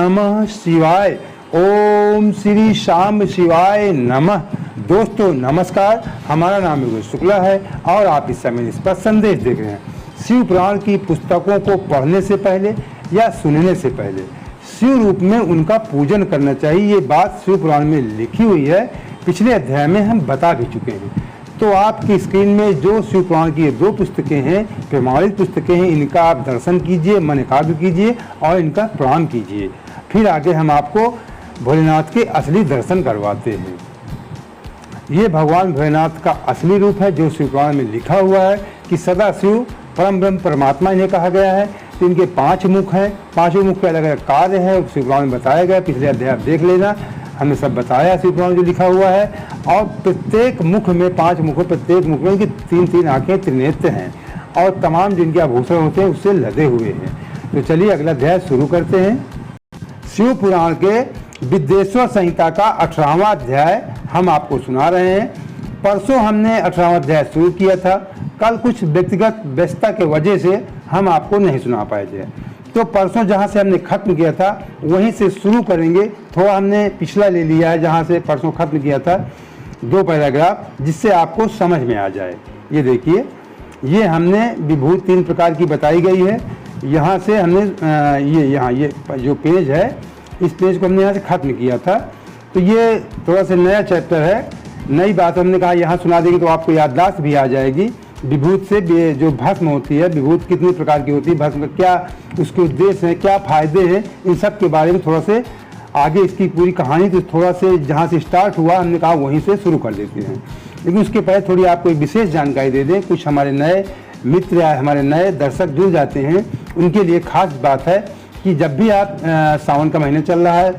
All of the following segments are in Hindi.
नमः शिवाय। ओम श्री शाम शिवाय नमः। दोस्तों नमस्कार, हमारा नाम योगेश शुक्ला है और आप इस समय इस पर संदेश देख रहे हैं। शिव पुराण की पुस्तकों को पढ़ने से पहले या सुनने से पहले शिव रूप में उनका पूजन करना चाहिए। ये बात शिव पुराण में लिखी हुई है, पिछले अध्याय में हम बता भी चुके हैं। तो आपकी स्क्रीन में जो शिव पुराण की 2 पुस्तकें हैं, प्रमाणित पुस्तकें हैं, इनका आप दर्शन कीजिए, मन एकाग्र कीजिए और इनका प्रणाम कीजिए। फिर आगे हम आपको भोलेनाथ के असली दर्शन करवाते हैं। ये भगवान भोलेनाथ का असली रूप है जो शिव पुराण में लिखा हुआ है कि सदा शिव परम ब्रह्म परमात्मा इन्हें कहा गया है। तो इनके 5 मुख हैं, 5 मुख के अलग अलग कार्य हैं, शिव पुराण में बताया गया। पिछले अध्याय आप देख लेना, हमने सब बताया शिव पुराण जो लिखा हुआ है। और प्रत्येक मुख में 5 मुख, प्रत्येक मुख में इनकी 3-3 आंखें, त्रिनेत्र हैं और तमाम जिनके आभूषण होते हैं उससे लदे हुए हैं। तो चलिए अगला अध्याय शुरू करते हैं। शिव पुराण के विद्येश्वर संहिता का 18वां अध्याय हम आपको सुना रहे हैं। परसों हमने 18वां अध्याय शुरू किया था, कल कुछ व्यक्तिगत व्यस्तता के वजह से हम आपको नहीं सुना पाए थे। तो परसों जहाँ से हमने खत्म किया था वहीं से शुरू करेंगे। थोड़ा हमने पिछला ले लिया है जहाँ से परसों खत्म किया था, 2 पैराग्राफ, जिससे आपको समझ में आ जाए। ये देखिए, ये हमने विभूति 3 प्रकार की बताई गई है। यहाँ से हमने ये जो पेज है, इस पेज को हमने यहाँ से खत्म किया था। तो ये थोड़ा सा नया चैप्टर है, नई बात हमने कहा यहाँ सुना देंगे तो आपको याददाश्त भी आ जाएगी। विभूत से जो भस्म होती है, विभूत कितनी प्रकार की होती है, भस्म का क्या उसके उद्देश्य हैं, क्या फायदे हैं, इन सब के बारे में थोड़ा से आगे इसकी पूरी कहानी तो थोड़ा से जहाँ से स्टार्ट हुआ हमने कहा वहीं से शुरू कर देते हैं। लेकिन उसके पहले थोड़ी आपको एक विशेष जानकारी दे दें। कुछ हमारे नए मित्र या हमारे नए दर्शक जुड़ जाते हैं, उनके लिए खास बात है कि जब भी आप सावन का महीना चल रहा है,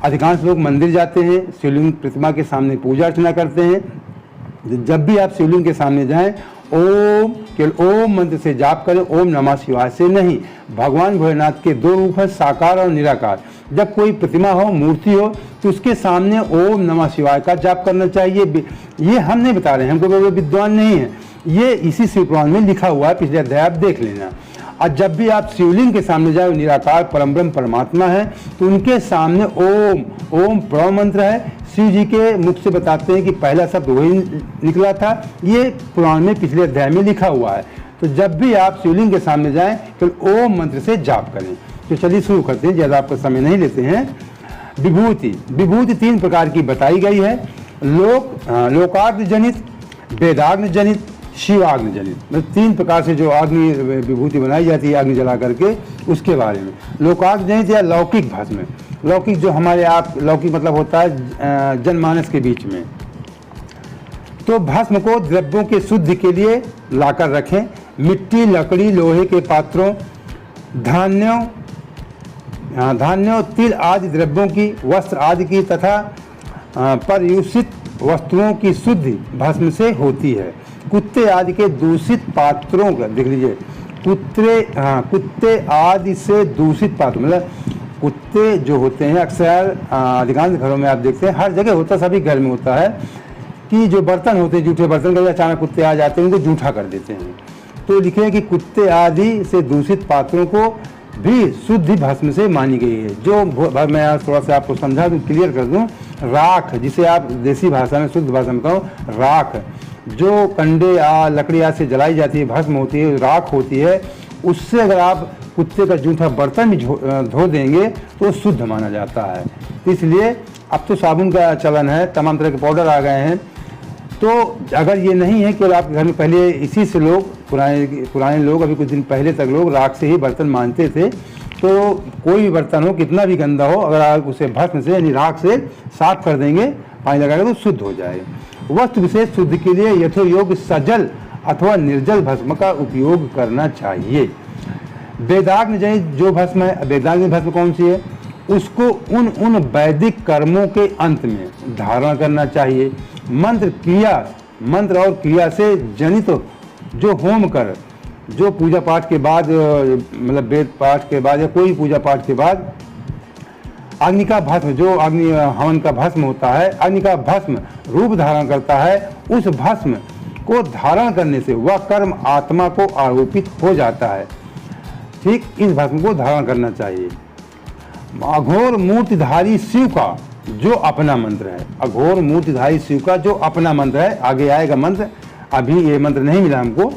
अधिकांश लोग मंदिर जाते हैं, शिवलिंग प्रतिमा के सामने पूजा अर्चना करते हैं। जब भी आप शिवलिंग के सामने जाएं, ओम, केवल ओम मंत्र से जाप करें, ओम नमः शिवाय से नहीं। भगवान भोलेनाथ के 2 रूप हैं, साकार और निराकार। जब कोई प्रतिमा हो, मूर्ति हो, तो उसके सामने ओम नमः शिवाय का जाप करना चाहिए। ये हम नहीं बता रहे हैं, हमको कोई विद्वान नहीं है, ये इसी शिव पुराण में लिखा हुआ है, पिछले अध्याय आप देख लेना। और जब भी आप शिवलिंग के सामने जाए, निराकार परम ब्रह्म परमात्मा है, तो उनके सामने ओम, ओम प्रणव मंत्र है। शिव जी के मुख से बताते हैं कि पहला शब्द वही निकला था, ये पुराण में पिछले अध्याय में लिखा हुआ है। तो जब भी आप शिवलिंग के सामने जाएं तो ओम मंत्र से जाप करें। तो चलिए शुरू करते हैं, ज़्यादा आपका समय नहीं लेते हैं। विभूति 3 प्रकार की बताई गई है। लोकाग्नि जनित, वेदाग्नि जनित, शिवाग्नि जनित, मतलब 3 प्रकार से जो अग्नि विभूति बनाई जाती है अग्नि जला करके, उसके बारे में। लोकाग्नि जनित या लौकिक भस्म, लौकिक जो हमारे आप, लौकिक मतलब होता है जनमानस के बीच में। तो भस्म को द्रव्यों के शुद्धि के लिए लाकर रखें। मिट्टी, लकड़ी, लोहे के पात्रों, धान्यों, तिल आदि द्रव्यों की, वस्त्र आदि की तथा परयूषित वस्तुओं की शुद्धि भस्म से होती है। कुत्ते आदि के दूषित पात्रों का देख लीजिए, कुत्ते आदि से दूषित पात्र, मतलब कुत्ते जो होते हैं अक्सर अधिकांश घरों में आप देखते हैं, हर जगह होता है, सभी घर में होता है कि जो बर्तन होते हैं, जूठे बर्तन कभी अचानक कुत्ते आ जाते हैं, उनको जूठा कर देते हैं। तो लिखे हैं कि कुत्ते आदि से दूषित पात्रों को भी शुद्धि भस्म से मानी गई है। जो मैं थोड़ा सा आपको समझा दूँ, क्लियर कर दूँ, राख, जिसे आप देसी भाषा में, शुद्ध भाषा में बताओ, राख, जो कंडे या लकड़ियाँ से जलाई जाती है, भस्म होती है, राख होती है, उससे अगर आप कुत्ते का जूठा बर्तन भी धो देंगे तो शुद्ध माना जाता है। इसलिए अब तो साबुन का चलन है, तमाम तरह के पाउडर आ गए हैं। तो अगर ये नहीं है कि आपके घर में पहले इसी से लोग, पुराने लोग, अभी कुछ दिन पहले तक लोग राख से ही बर्तन मांजते थे। तो कोई भी बर्तन हो, कितना भी गंदा हो, अगर आप उसे भस्म से यानी राख से साफ कर देंगे, पानी लगाकर, तो शुद्ध हो जाएगा। वस्तु विशेष शुद्धि के लिए यथोयोग्य सजल अथवा निर्जल भस्म का उपयोग करना चाहिए। वेदाग्नि जनित जो भस्म है, वेदाग्नि भस्म कौन सी है, उसको उन वैदिक कर्मों के अंत में धारण करना चाहिए। मंत्र और क्रिया से जनित जो होम कर, जो पूजा पाठ के बाद, मतलब वेद पाठ के बाद या कोई पूजा पाठ के बाद अग्नि का भस्म, जो अग्नि हवन का भस्म होता है, अग्नि का भस्म रूप धारण करता है, उस भस्म को धारण करने से वह कर्म आत्मा को आरोपित हो जाता है। ठीक इस भस्म को धारण करना चाहिए। अघोर मूर्तिधारी शिव का जो अपना मंत्र है, अघोर मूर्तिधारी शिव का जो अपना मंत्र है, आगे आएगा मंत्र, अभी ये मंत्र नहीं मिला हमको।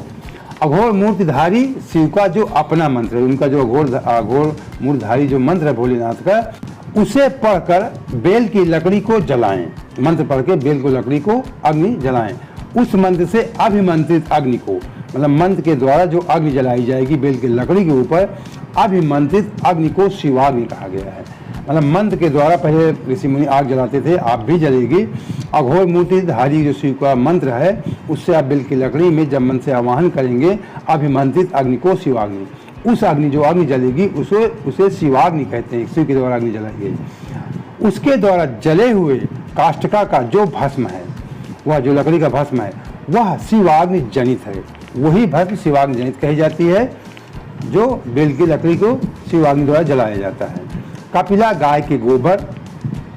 अघोर मूर्तिधारी शिव का जो अपना मंत्र है, उनका जो अघोर मूर्तिधारी जो मंत्र है भोलेनाथ का, उसे पढ़कर बेल की लकड़ी को जलाएं। मंत्र पढ़ के बेल को लकड़ी को अग्नि जलाएं। उस मंत्र से अभिमंत्रित अग्नि को, मतलब मंत्र के द्वारा जो अग्नि जलाई जाएगी बेल की लकड़ी के ऊपर, अभिमंत्रित अग्नि को शिवाग्नि कहा गया है। मतलब मंत्र के द्वारा पहले ऋषि मुनि आग जलाते थे, आप भी जलेगी। अघोर मूर्तिधारी जो शिव का मंत्र है, उससे आप बेल की लकड़ी में जब मन से आवाहन करेंगे अभिमंत्रित अग्नि को शिवाग्नि, उस अग्नि जो अग्नि जलेगी उसे शिवाग्नि कहते हैं। शिव के द्वारा अग्नि जलाई गई, उसके द्वारा जले हुए काष्ठका का जो भस्म है, वह जो लकड़ी का भस्म है, वह शिवाग्नि जनित है। वही भस्म शिवाग्नि जनित कही जाती है, जो बेल की लकड़ी को शिवाग्नि द्वारा जलाया जाता है। कपिला गाय के गोबर,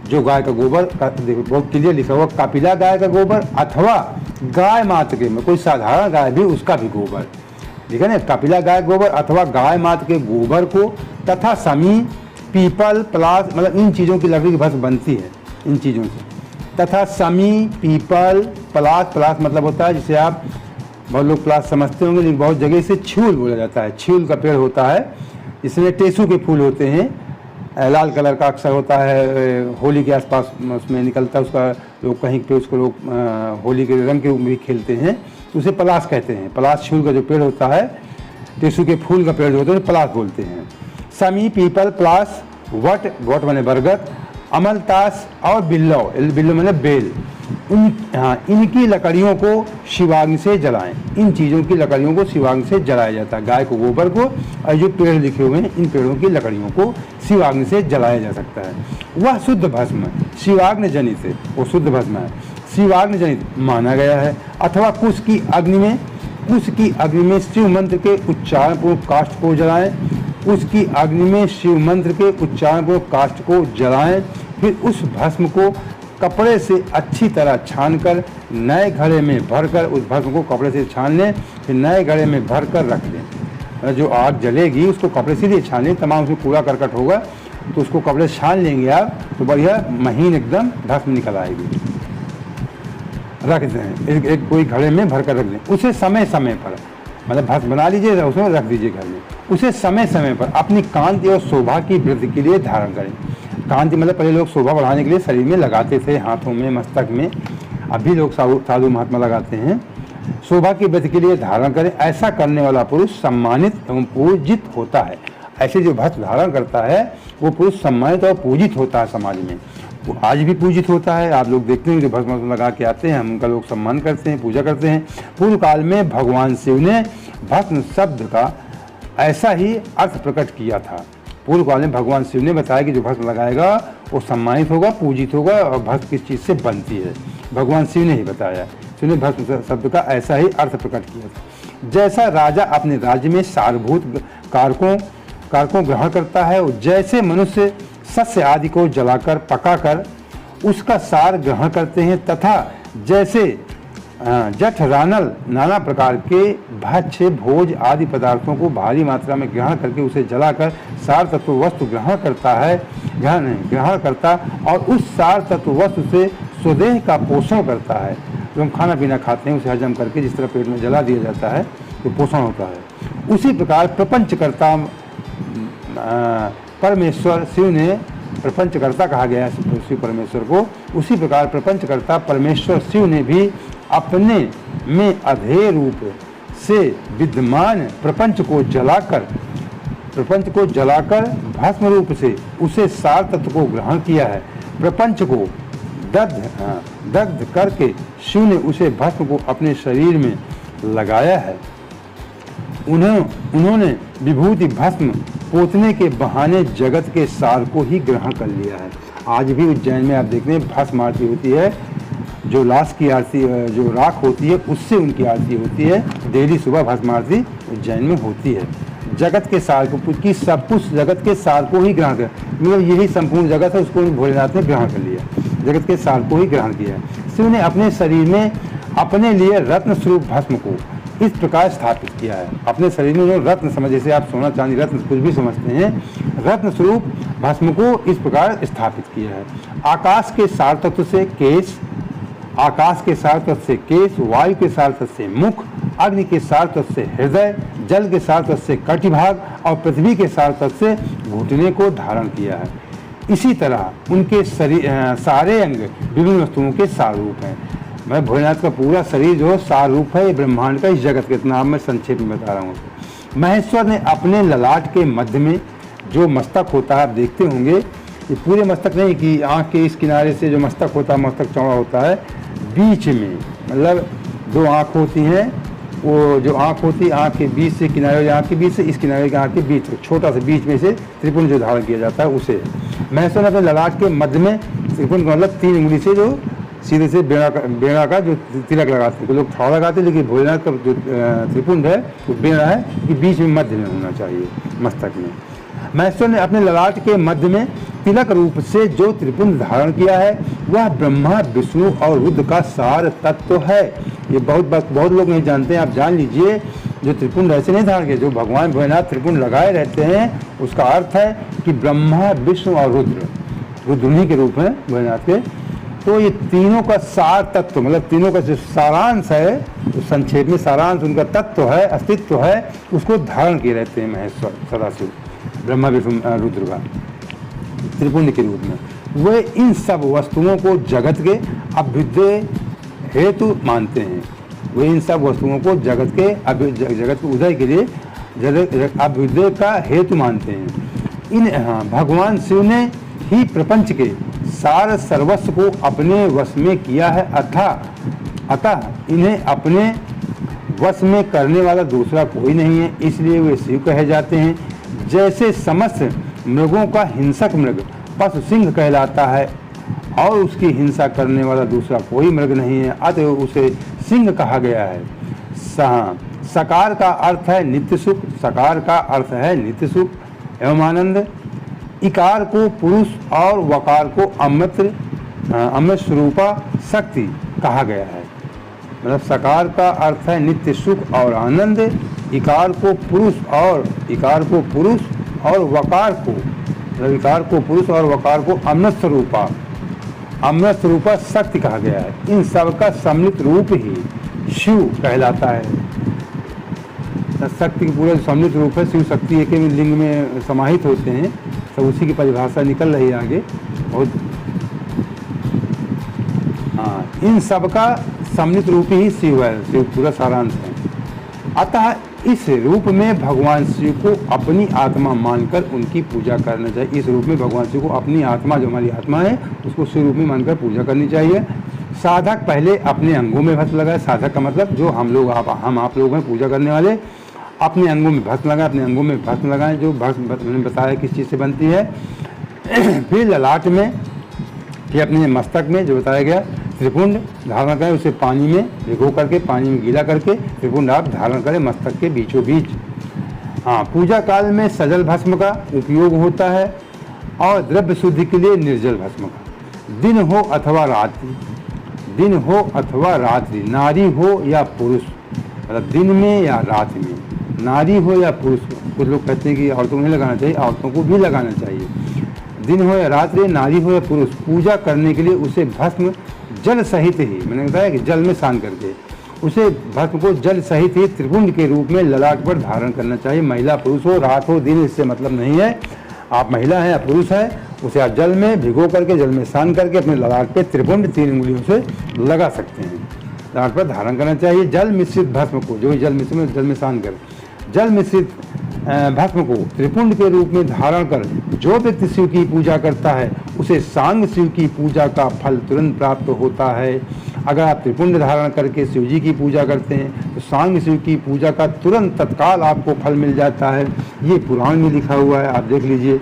जो गाय का गोबर, देखो बहुत क्लियर लिखा हुआ, कपिला गाय का गोबर अथवा गाय मात्र के, में कोई साधारण गाय भी उसका भी गोबर, ठीक है ना। कपिला गाय गोबर अथवा गाय मात्र के गोबर को, तथा समी, पीपल, पलास, मतलब इन चीज़ों की लकड़ी की भस्म बनती है, इन चीज़ों से। तथा समी, पीपल, पलास, पलास मतलब होता है जिसे आप बहुत लोग पलास समझते होंगे, लेकिन बहुत जगह से छील बोला जाता है। छील का पेड़ होता है, इसमें टेसू के फूल होते हैं, लाल कलर का अक्सर होता है, होली के आसपास उसमें निकलता है उसका, लोग कहीं पे उसको लोग होली के रंग के रूप में भी खेलते हैं, तो उसे पलास कहते हैं। पलास छील का जो पेड़ होता है, टेसू के फूल का पेड़ जो होता है, पलास बोलते हैं। समी, पीपल, पलास, वट, वट माने बरगद, अमलतास और बिल्लो, बिल्लो माने बेल, इनकी लकड़ियों को शिवाग्नि से जलाएं। इन चीज़ों की लकड़ियों को शिवाग्नि से जलाया जाता है। गाय को गोबर को और जो पेड़ लिखे हुए हैं, इन पेड़ों की लकड़ियों को शिवाग्नि से जलाया जा सकता है। वह शुद्ध भस्म शिवाग्नि जनित है, वो शुद्ध भस्म है, शिवाग्नि जनित माना गया है। अथवा कुश की अग्नि में शिव मंत्र के उच्चारण पूर्वक काष्ठ को जलाएं। उसकी अग्नि में शिव मंत्र के उच्चारण पूर्वक काष्ठ को जलाएं। फिर उस भस्म को कपड़े से अच्छी तरह छानकर नए घड़े में भरकर, उस भस्म को कपड़े से छान लें, फिर नए घड़े में भरकर रख दें। जो आग जलेगी उसको कपड़े से ही छान लें, तमाम उसमें कूड़ा करकट होगा तो उसको कपड़े से छान लेंगे आप, तो बढ़िया महीन एकदम भस्म निकल आएगी। रख दें, एक कोई घड़े में भरकर रख दें। उसे समय समय पर, मतलब भस्म बना लीजिए, उसमें रख दीजिए घर में। उसे समय समय पर अपनी कांति और शोभा की वृद्धि के लिए धारण करें। कांति मतलब पहले लोग शोभा बढ़ाने के लिए शरीर में लगाते थे, हाथों में, मस्तक में, अभी लोग साधु महात्मा लगाते हैं। शोभा की वृद्धि के लिए धारण करें। ऐसा करने वाला पुरुष सम्मानित एवं पूजित होता है। ऐसे जो भस्म धारण करता है वो पुरुष सम्मानित और पूजित होता है समाज में। वो आज भी पूजित होता है। आप लोग देखते हैं जो भस्म लगा के आते हैं, हम उनका लोग सम्मान करते हैं, पूजा करते हैं। पूर्व काल में भगवान शिव ने भस्म शब्द का ऐसा ही अर्थ प्रकट किया था। पूर्व काल में भगवान शिव ने बताया कि जो भस्म लगाएगा वो सम्मानित होगा, पूजित होगा, और भस्म किस चीज़ से बनती है, भगवान शिव ने ही बताया। शिव ने भस्म शब्द का ऐसा ही अर्थ प्रकट किया था। जैसा राजा अपने राज्य में सारभूत कारकों ग्रहण करता है, जैसे मनुष्य सस्य आदि को जलाकर पकाकर उसका सार ग्रहण करते हैं, तथा जैसे जठ रानल नाना प्रकार के भक्ष्य भोज आदि पदार्थों को भारी मात्रा में ग्रहण करके उसे जलाकर सार तत्व वस्तु ग्रहण करता और उस सार तत्व वस्तु से स्वदेह का पोषण करता है। जो हम खाना पीना खाते हैं उसे हजम करके जिस तरह पेट में जला दिया जाता है तो पोषण होता है। उसी प्रकार प्रपंचकर्ता परमेश्वर शिव ने, प्रपंचकर्ता कहा गया है शिव परमेश्वर को, उसी प्रकार प्रपंचकर्ता परमेश्वर शिव ने भी अपने में अधेय रूप से विद्यमान प्रपंच को जलाकर भस्म रूप से उसे सार तत्व को ग्रहण किया है। प्रपंच को दग्ध करके शिव ने उसे भस्म को अपने शरीर में लगाया है। उन्होंने विभूति भस्म पोतने के बहाने जगत के सार को ही ग्रहण कर लिया है। आज भी उज्जैन में आप देखते हैं भस्म आरती होती है, जो लाश की आरती, जो राख होती है उससे उनकी आरती होती है। डेली सुबह भस्म आरती उज्जैन में होती है। जगत के सार को, कि सब कुछ जगत के सार को ही ग्रहण कर, मतलब यही संपूर्ण जगत है, उसको भोलेनाथ ने ग्रहण कर लिया, जगत के सार को ही ग्रहण किया। शिव ने अपने शरीर में अपने लिए रत्न स्वरूप भस्म को इस प्रकार स्थापित किया है। अपने शरीर में उन्होंने रत्न समझ, जैसे आप सोना चांदी रत्न कुछ भी समझते हैं, रत्न स्वरूप भस्म को इस प्रकार स्थापित किया है। आकाश के सार तत्व से केश, आकाश के सार तत्व से केश, वायु के सार तत्व से मुख, अग्नि के सार तत्व से हृदय, जल के सार तत्व से कटिभाग और पृथ्वी के सार तत्व से घुटने को धारण किया है। इसी तरह उनके सारे अंग विभिन्न वस्तुओं के सार रूप हैं। मैं भोलेनाथ का पूरा शरीर जो सार रूप है, ये ब्रह्मांड का, इस जगत के इतना मैं संक्षेप में बता रहा हूँ। महेश्वर ने अपने ललाट के मध्य में जो मस्तक होता है, आप देखते होंगे, ये पूरे मस्तक नहीं कि आँख के इस किनारे से जो मस्तक होता है, मस्तक चौड़ा होता है, बीच में मतलब दो आँख होती हैं, वो जो आँख होती है, आँख के बीच से किनारे, आँख के बीच से इस किनारे के आँख के बीच, छोटा सा बीच में से त्रिपुंड जो धारण किया जाता है उसे महेश्वर ने अपने ललाट के मध्य में त्रिपुंड का मतलब 3 उंगली से जो सीधे से बेड़ा का जो तिलक लगाते हैं, तो लोग थोड़ा लगाते हैं, लेकिन भोलेनाथ का जो त्रिपुंड है वो बेड़ा है कि बीच में मध्य में होना चाहिए मस्तक में। महेश्वर ने अपने ललाट के मध्य में तिलक रूप से जो त्रिपुंड धारण किया है वह ब्रह्मा विष्णु और रुद्र का सार तत्व है। ये बहुत लोग नहीं जानते हैं, आप जान लीजिए। जो त्रिपुंड ऐसे नहीं धारण किया, जो भगवान भोलेनाथ त्रिपुंड लगाए रहते हैं, उसका अर्थ है कि ब्रह्मा विष्णु और रुद्र उन्हीं के रूप हैं भोलेनाथ के। तो ये तीनों का सार तत्व, मतलब तीनों का जो सारांश है, तो संक्षेप में सारांश उनका तत्व है, अस्तित्व है, उसको धारण किए रहते हैं महेश्वर सदाशिव, ब्रह्मा विष्णु रुद्र का त्रिपुंड के रूप में। वे इन सब वस्तुओं को जगत के अभ्युदय हेतु मानते हैं। वे इन सब वस्तुओं को जगत के उदय के लिए अभ्युदय का हेतु मानते हैं। भगवान शिव ने ही प्रपंच के सार सर्वस्व को अपने वश में किया है, अतः इन्हें अपने वश में करने वाला दूसरा कोई नहीं है, इसलिए वे शिव कहे जाते हैं। जैसे समस्त मृगों का हिंसक मृग पशु सिंह कहलाता है और उसकी हिंसा करने वाला दूसरा कोई मृग नहीं है, अतः उसे सिंह कहा गया है। सकार का अर्थ है नित्य सुख, सकार का अर्थ है नित्य सुख एवं आनंद। इकार को पुरुष और वकार को अमृत स्वरूपा शक्ति कहा गया है। मतलब सकार का अर्थ है नित्य सुख और आनंद, इकार को पुरुष और वकार को, मतलब इकार को पुरुष और वकार को अमृत स्वरूपा शक्ति कहा गया है। इन सब का सम्मिलित रूप ही शिव कहलाता है। शक्ति की पूरा सम्मिलित रूप है शिव शक्ति, एक ही लिंग में समाहित होते हैं, सब उसी की परिभाषा निकल रही है आगे। और इन सब का सम्मिलित रूप ही शिव है, शिव पूरा सारांश है। अतः इस रूप में भगवान शिव को अपनी आत्मा मानकर उनकी पूजा करना चाहिए। इस रूप में भगवान शिव को अपनी आत्मा, जो हमारी आत्मा है, उसको शिव रूप में मानकर पूजा करनी चाहिए। साधक पहले अपने अंगों में भस्म लगाए। साधक का मतलब जो हम आप लोग हैं पूजा करने वाले, अपने अंगों में भस्म लगाएं, अपने अंगों में भस्म लगाएं। जो भस्म मैंने बताया किस चीज़ से बनती है। फिर ललाट में, फिर अपने मस्तक में जो बताया गया त्रिपुंड धारण करें, उसे पानी में भिगो करके, पानी में गीला करके त्रिपुंड आप धारण करें मस्तक के बीचों बीच। पूजा काल में सजल भस्म का उपयोग होता है और द्रव्य शुद्धि के लिए निर्जल भस्म का। दिन हो अथवा रात्रि, नारी हो या पुरुष, मतलब दिन में या रात में, नारी हो या पुरुष। कुछ लोग कहते हैं कि औरतों को नहीं लगाना चाहिए, औरतों को भी लगाना चाहिए। दिन हो या रात्रि, नारी हो या पुरुष, पूजा करने के लिए उसे भस्म जल सहित ही, मैंने बताया कि जल में स्नान करके, उसे भस्म को जल सहित ही त्रिपुंड के रूप में ललाट पर धारण करना चाहिए। महिला पुरुष हो, रात हो दिन, इससे मतलब नहीं है। आप महिला हैं या पुरुष हैं, उसे आप जल में भिगो करके, जल में स्नान करके अपने ललाट पे त्रिपुंड 3 उंगलियों से लगा सकते हैं। ललाट पर धारण करना चाहिए। जल मिश्रित भस्म को, जो जल में स्नान कर, जल मिश्रित भस्म को त्रिपुंड के रूप में धारण कर जो व्यक्ति शिव की पूजा करता है, उसे सांग शिव की पूजा का फल तुरंत प्राप्त होता है। अगर आप त्रिपुंड धारण करके शिव जी की पूजा करते हैं तो सांग शिव की पूजा का तुरंत तत्काल आपको फल मिल जाता है। ये पुराण में लिखा हुआ है, आप देख लीजिए।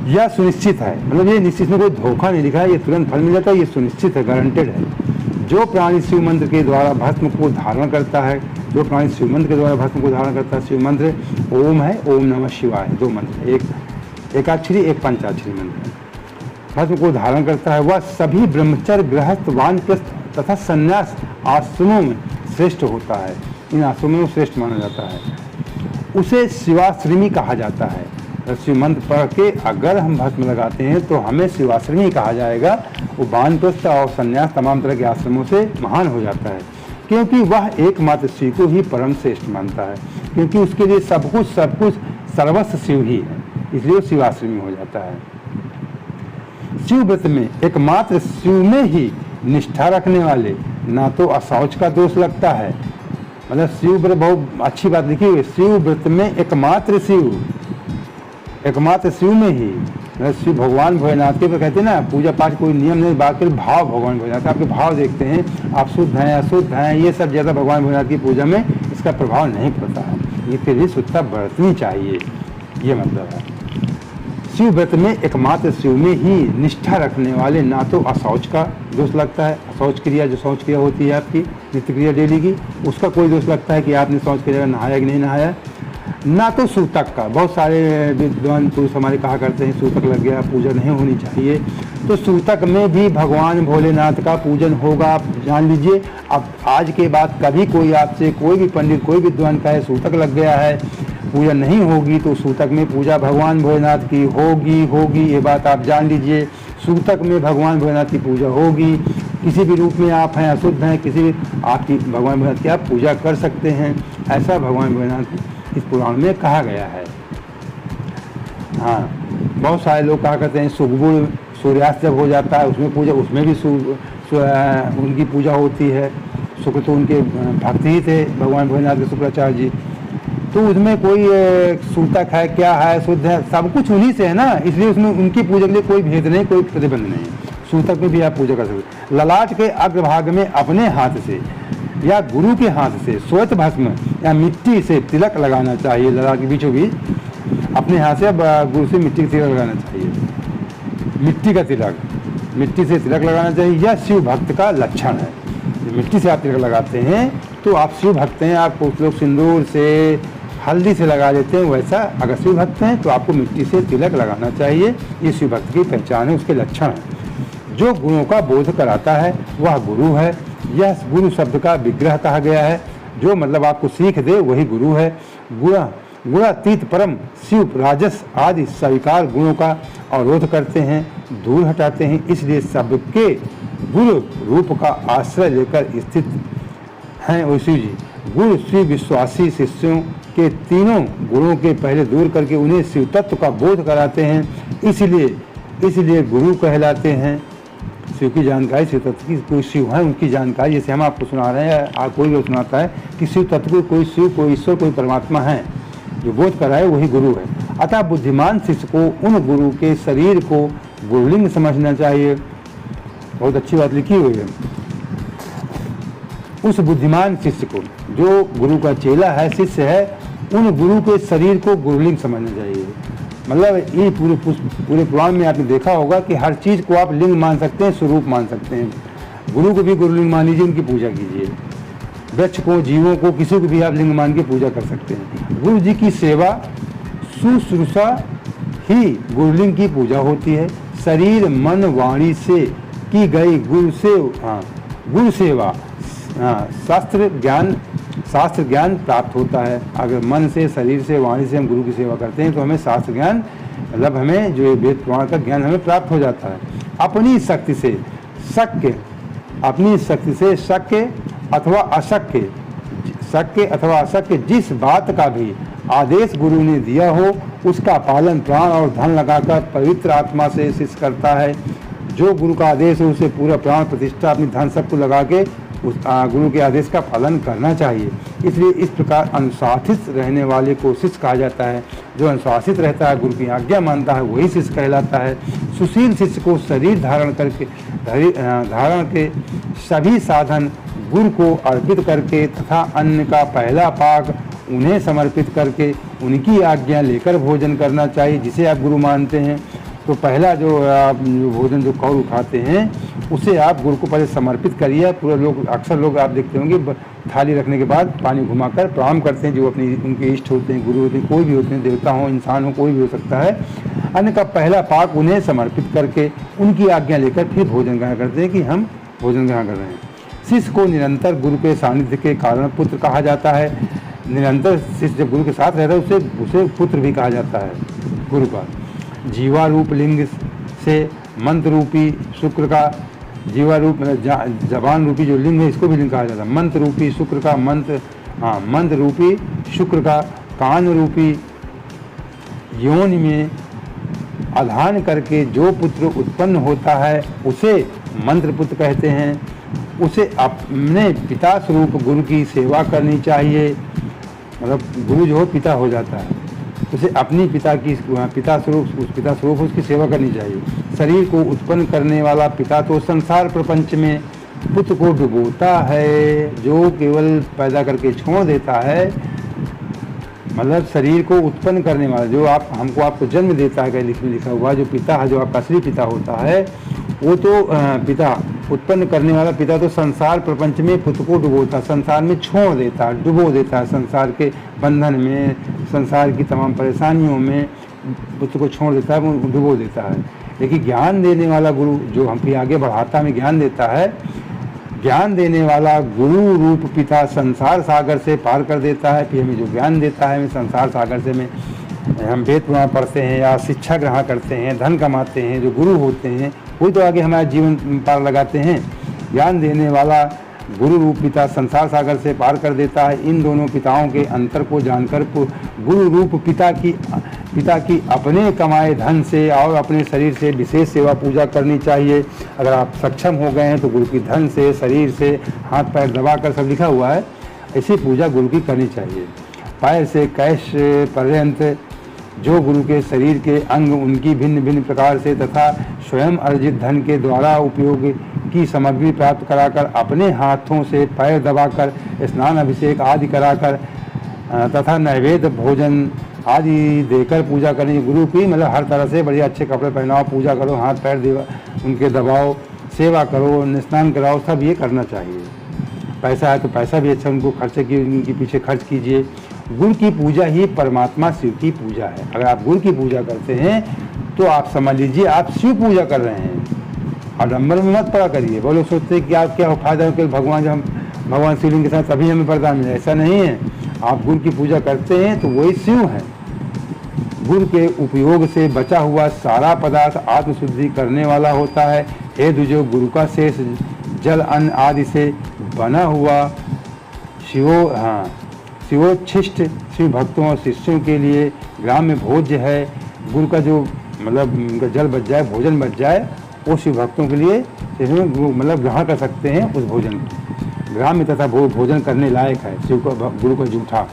यह सुनिश्चित है, मतलब ये निश्चित में कोई धोखा नहीं लिखा है, ये तुरंत फल मिल जाता है, ये सुनिश्चित है, गारंटेड है। जो प्राणी शिव मंत्र के द्वारा भस्म को धारण करता है, जो प्राणी शिव मंत्र के द्वारा भस्म को धारण करता है, शिव मंत्र ओम है, ओम नमः शिवाय, 2 मंत्र, एक एकाक्षरी एक पंचाक्षरी मंत्र, भस्म को धारण करता है, वह सभी ब्रह्मचर्य, गृहस्थ, वानप्रस्थ तथा संन्यास आश्रमों में श्रेष्ठ होता है, इन आश्रमों में श्रेष्ठ माना जाता है, उसे शिवाश्रमी कहा जाता है। शिव मंत्र पढ़ के अगर हम भस्म लगाते हैं तो हमें शिवाश्रमी कहा जाएगा। वो वानप्रस्थ और संन्यास तमाम तरह के आश्रमों से महान हो जाता है, क्योंकि वह एकमात्र शिव को ही परम श्रेष्ठ मानता है, क्योंकि उसके लिए सब कुछ सर्वस्व शिव ही है, इसलिए वो शिवाश्रमी हो जाता है। शिव व्रत में एकमात्र शिव में ही निष्ठा रखने वाले ना तो अशौच का दोष लगता है, मतलब शिव व्रत बहुत अच्छी बात लिखी हुई, शिव व्रत में एकमात्र शिव में ही, मतलब शिव भगवान भोलेनाथ के पर कहते हैं ना, पूजा पाठ कोई नियम नहीं, बाकी भाव भगवान भोलेनाथ, आपके भाव देखते हैं, आप शुद्ध हैं अशुद्ध हैं, ये सब ज़्यादा भगवान भोलेनाथ की पूजा में इसका प्रभाव नहीं पड़ता है, ये फिर भी शुद्धता बरतनी चाहिए, ये मतलब है। शिव व्रत में एकमात्र शिव में ही निष्ठा रखने वाले ना तो अशौच का दोष लगता है, अशौच क्रिया जो शौच क्रिया होती है आपकी नित्य क्रिया डेली की, उसका कोई दोष लगता है कि आपने शौच क्रिया नहाया कि नहीं नहाया, ना तो सूतक का। बहुत सारे विद्वान पुरुष हमारे कहा करते हैं सूतक लग गया, पूजा नहीं होनी चाहिए, तो सूतक में भी भगवान भोलेनाथ का पूजन होगा, आप जान लीजिए। अब आज के बाद कभी कोई आपसे कोई भी पंडित कोई विद्वान कहे सूतक लग गया है पूजा नहीं होगी, तो सूतक में पूजा भगवान भोलेनाथ की होगी, ये बात आप जान लीजिए। सूतक में भगवान भोलेनाथ की पूजा होगी, किसी भी रूप में आप हैं अशुद्ध हैं, किसी भी आपकी भगवान भोलेनाथ की आप पूजा कर सकते हैं, ऐसा भगवान भोलेनाथ इस पुराण में कहा गया है। हाँ, बहुत सारे लोग कहा करते हैं सुगबुल सूर्यास्त जब हो जाता है उसमें पूजा, उसमें भी उनकी पूजा होती है। शुक्र तो उनके भक्त ही थे भगवान भोलेनाथ के शुक्राचार्य जी, तो उसमें कोई सूतक है क्या है शुद्ध है सब कुछ उन्हीं से है ना, इसलिए उसमें उनकी पूजा के लिए कोई भेद नहीं, कोई प्रतिबंध नहीं। सूतक में भी आप पूजा कर सकते। ललाट के अग्रभाग में अपने हाथ से या गुरु के हाथ से श्वेत भस्म या मिट्टी से तिलक लगाना चाहिए। ललाट के बीचों बीच अपने हाथ से गुरु से मिट्टी का तिलक लगाना चाहिए, मिट्टी से तिलक लगाना चाहिए। यह शिव भक्त का लक्षण है। मिट्टी से आप तिलक लगाते हैं तो आप शिव भक्त हैं, आप कुछ लोग सिंदूर से हल्दी से लगा देते हैं, वैसा अगर शिव भक्त हैं तो आपको मिट्टी से तिलक लगाना चाहिए। ये शिव भक्त की पहचान है, उसके लक्षण है। जो गुणों का बोध कराता है वह गुरु है। यह गुरु शब्द का विग्रह कहा गया है, जो मतलब आपको सीख दे वही गुरु है। गुणातीत परम शिव राजस आदि स्वीकार गुणों का अवरोध करते हैं, दूर हटाते हैं, इसलिए सबके गुरु रूप का आश्रय लेकर स्थित हैं वो शिव जी। गुरु शिव विश्वासी शिष्यों के तीनों गुणों के पहले दूर करके उन्हें शिव तत्व का बोध कराते हैं, इसलिए गुरु कहलाते हैं। शिव की जानकारी, शिव तत्व की कोई शिव है उनकी जानकारी, जैसे हम आपको सुना रहे हैं, कोई भी सुनाता है कि शिव तत्व को कोई शिव कोई ईश्वर कोई परमात्मा है, जो बोध कराए वही गुरु है। अतः बुद्धिमान शिष्य को उन गुरु के शरीर को गुरुलिंग समझना चाहिए। बहुत अच्छी बात लिखी हुई है। उस बुद्धिमान शिष्य को, जो गुरु का चेला है शिष्य है, उन गुरु के शरीर को गुरुलिंग समझना चाहिए। मतलब ये पूरे पुराण में आपने देखा होगा कि हर चीज़ को आप लिंग मान सकते हैं, स्वरूप मान सकते हैं। गुरु को भी गुरुलिंग मान लीजिए, उनकी पूजा कीजिए। वृक्ष को, जीवों को, किसी को भी आप लिंग मान के पूजा कर सकते हैं। गुरु जी की सेवा शुश्रूषा ही गुरुलिंग की पूजा होती है। शरीर मन वाणी से की गई गुरु सेवा शास्त्र ज्ञान प्राप्त होता है। अगर मन से, शरीर से, वाणी से हम गुरु की सेवा करते हैं तो हमें शास्त्र ज्ञान, मतलब हमें जो वेद पुराण का ज्ञान हमें प्राप्त हो जाता है। अपनी शक्ति से शक्य अथवा अशक्य जिस बात का भी आदेश गुरु ने दिया हो उसका पालन प्राण और धन लगाकर पवित्र आत्मा से शिष्य करता है। जो गुरु का आदेश है उसे पूरा प्राण प्रतिष्ठा अपनी धन सबको लगा के उस गुरु के आदेश का पालन करना चाहिए। इसलिए इस प्रकार अनुशासित रहने वाले को शिष्य कहा जाता है। जो अनुशासित रहता है, गुरु की आज्ञा मानता है, वही शिष्य कहलाता है। सुशील शिष्य को शरीर धारण के सभी साधन गुरु को अर्पित करके तथा अन्न का पहला पाक उन्हें समर्पित करके उनकी आज्ञा लेकर भोजन करना चाहिए, जिसे आप गुरु मानते हैं। तो पहला जो भोजन जो कौर खाते हैं उसे आप गुरु को पहले समर्पित करिए। पूरे लोग, अक्सर लोग आप देखते होंगे थाली रखने के बाद पानी घुमाकर प्रणाम करते हैं, जो अपनी उनके इष्ट होते हैं, गुरु होते हैं, कोई भी होते हैं, देवता हो, इंसान हो, कोई भी हो सकता है। अन्न का पहला पाक उन्हें समर्पित करके उनकी आज्ञा लेकर फिर भोजन ग्रहण करते हैं कि हम भोजन ग्रहण कर रहे हैं। शिष्य को निरंतर गुरु के सानिध्य के कारण पुत्र कहा जाता है। निरंतर शिष्य जब गुरु के साथ रहता है उसे पुत्र भी कहा जाता है गुरु का। जीवा रूप लिंग से मंत्र रूपी शुक्र का, जीवा रूप जबान रूपी जो लिंग है इसको भी लिंग कहा जाता है। मंत्र रूपी शुक्र का मंत्र रूपी शुक्र का कान रूपी योनि में आधान करके जो पुत्र उत्पन्न होता है उसे मंत्र पुत्र कहते हैं। उसे अपने पिता स्वरूप गुरु की सेवा करनी चाहिए। मतलब गुरु जो पिता हो जाता है उसे अपनी पिता स्वरूप उसकी सेवा करनी चाहिए। शरीर को उत्पन्न करने वाला पिता तो संसार प्रपंच में पुत्र को डुबोता है, जो केवल पैदा करके छोड़ देता है। मतलब शरीर को उत्पन्न करने वाला जो आपको जन्म देता है, लिखा हुआ जो पिता है, जो आपका असली पिता होता है, वो तो पिता उत्पन्न करने वाला पिता तो संसार प्रपंच में पुत्र को डुबोता, संसार में छोड़ देता है, डुबो देता है। संसार के बंधन में, संसार की तमाम परेशानियों में पुत्र को छोड़ देता है, वो डुबो देता है। लेकिन ज्ञान देने वाला गुरु जो हमको आगे बढ़ाता, हमें ज्ञान देता है, ज्ञान देने वाला गुरु रूप पिता संसार सागर से पार कर देता है। फिर हमें जो ज्ञान देता है, हमें संसार सागर से में हम वेद पुराण पढ़ते हैं या शिक्षा ग्रहण करते हैं, धन कमाते हैं, जो गुरु होते हैं वही तो आगे हमारा जीवन पार लगाते हैं। ज्ञान देने वाला गुरु रूप पिता संसार सागर से पार कर देता है। इन दोनों पिताओं के अंतर को जानकर गुरु रूप पिता की अपने कमाए धन से और अपने शरीर से विशेष सेवा पूजा करनी चाहिए। अगर आप सक्षम हो गए हैं तो गुरु की धन से, शरीर से, हाथ पैर दबाकर, सब लिखा हुआ है, ऐसी पूजा गुरु की करनी चाहिए। पैर से कैश पर्यंत जो गुरु के शरीर के अंग उनकी भिन्न भिन्न प्रकार से तथा स्वयं अर्जित धन के द्वारा उपयोग की सामग्री प्राप्त कराकर अपने हाथों से पैर दबाकर स्नान अभिषेक आदि कराकर तथा नैवेद्य भोजन आदि देकर पूजा करनी गुरु की। मतलब हर तरह से बढ़िया अच्छे कपड़े पहनाओ, पूजा करो, हाथ पैर उनके दबाओ, सेवा करो, स्नान कराओ, सब ये करना चाहिए। पैसा है तो पैसा भी अच्छा उनको खर्च की, उनके पीछे खर्च कीजिए। गुरु की पूजा ही परमात्मा शिव की पूजा है। अगर आप गुरु की पूजा करते हैं तो आप समझ लीजिए आप शिव पूजा कर रहे हैं। आडम्बर में मत पड़ा करिए। वो लोग सोचते हैं कि आप क्या फायदा हो कि भगवान शिवलिंग के साथ तभी हमें वरदान मिले, ऐसा नहीं है। आप गुरु की पूजा करते हैं तो वही शिव है। गुरु के उपयोग से बचा हुआ सारा पदार्थ आत्मशुद्धि करने वाला होता है। हे दुजो, गुरु का शेष जल अन्न आदि से बना हुआ शिवोच्छिष्ट शिव भक्तों और शिष्यों के लिए ग्राम्य भोज्य है। गुरु का जो मतलब जल बच जाए, भोजन बच जाए, वो शिव भक्तों के लिए मतलब ग्रहण कर सकते हैं उस भोजन को। ग्राम्य तथा भोजन करने लायक है। शिव का गुरु का जूठा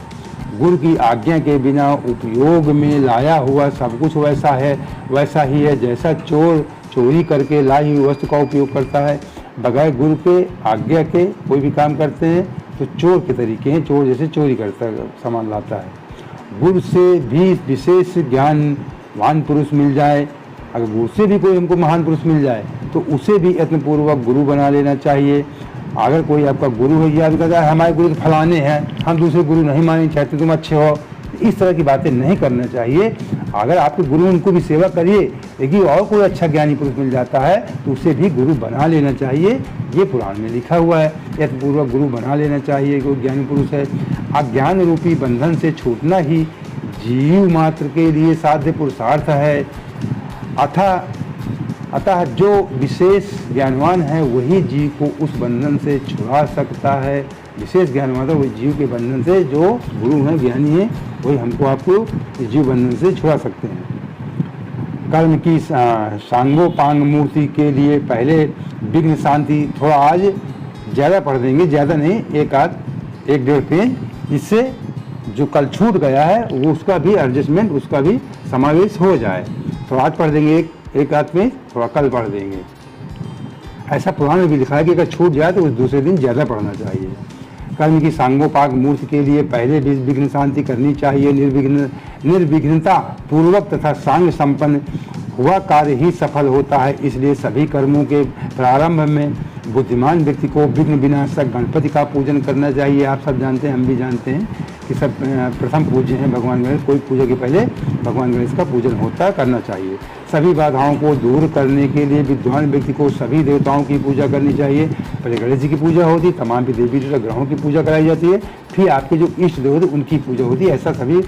गुरु की आज्ञा के बिना उपयोग में लाया हुआ सब कुछ वैसा ही है जैसा चोर चोरी करके लाई हुई वस्तु का उपयोग करता है। बगैर गुरु के आज्ञा के कोई भी काम करते हैं तो चोर के तरीके हैं। चोर जैसे चोरी करता है, सामान लाता है। गुरु से भी विशेष ज्ञानवान पुरुष मिल जाए, अगर गुरु से भी कोई हमको महान पुरुष मिल जाए तो उसे भी यत्नपूर्वक गुरु बना लेना चाहिए। अगर कोई आपका गुरु है या कहता है हमारे गुरु फलाने हैं, हम दूसरे गुरु नहीं मानना चाहते, तुम अच्छे हो, इस तरह की बातें नहीं करना चाहिए। अगर आपके गुरु उनको भी सेवा करिए, लेकिन और कोई अच्छा ज्ञानी पुरुष मिल जाता है तो उसे भी गुरु बना लेना चाहिए। ये पुराण में लिखा हुआ है, यत्नपूर्वक गुरु बना लेना चाहिए। कोई ज्ञानी पुरुष है। अज्ञान रूपी बंधन से छूटना ही जीव मात्र के लिए साध्य पुरुषार्थ है। अतः जो विशेष ज्ञानवान है वही जीव को उस बंधन से छुड़ा सकता है। विशेष ज्ञानवान वही जीव के बंधन से, जो गुरु हैं, ज्ञानी हैं, वही हमको आपको जीव बंधन से छुड़ा सकते हैं। कर्म की सांगोपांग मूर्ति के लिए पहले विघ्न शांति, थोड़ा आज ज़्यादा पढ़ देंगे, ज़्यादा नहीं, एक डेढ़ पेज, इससे जो कल छूट गया है वो उसका भी एडजस्टमेंट, उसका भी समावेश हो जाए। तो आज पढ़ देंगे एक आध में, थोड़ा कल पढ़ देंगे। ऐसा पुराण में भी लिखा है कि अगर छूट जाए तो उस दूसरे दिन ज़्यादा पढ़ना चाहिए। कर्म की सांगोपांग मूर्ति के लिए पहले भी विघ्न शांति करनी चाहिए। निर्विघ्नता पूर्वक तथा सांग संपन्न हुआ कार्य ही सफल होता है। इसलिए सभी कर्मों के प्रारंभ में बुद्धिमान व्यक्ति को विघ्न विनाशक गणपति का पूजन करना चाहिए। आप सब जानते हैं, हम भी जानते हैं। कि सब प्रथम पूज्य हैं भगवान गणेश। कोई पूजा के पहले भगवान गणेश का पूजन होता करना चाहिए। सभी बाधाओं को दूर करने के लिए विद्वान व्यक्ति को सभी देवताओं की पूजा करनी चाहिए। पहले गणेश जी की पूजा होती, तमाम भी देवी देवता ग्रहों की पूजा कराई जाती है, फिर आपके जो इष्ट देव होते उनकी पूजा होती है। ऐसा सभी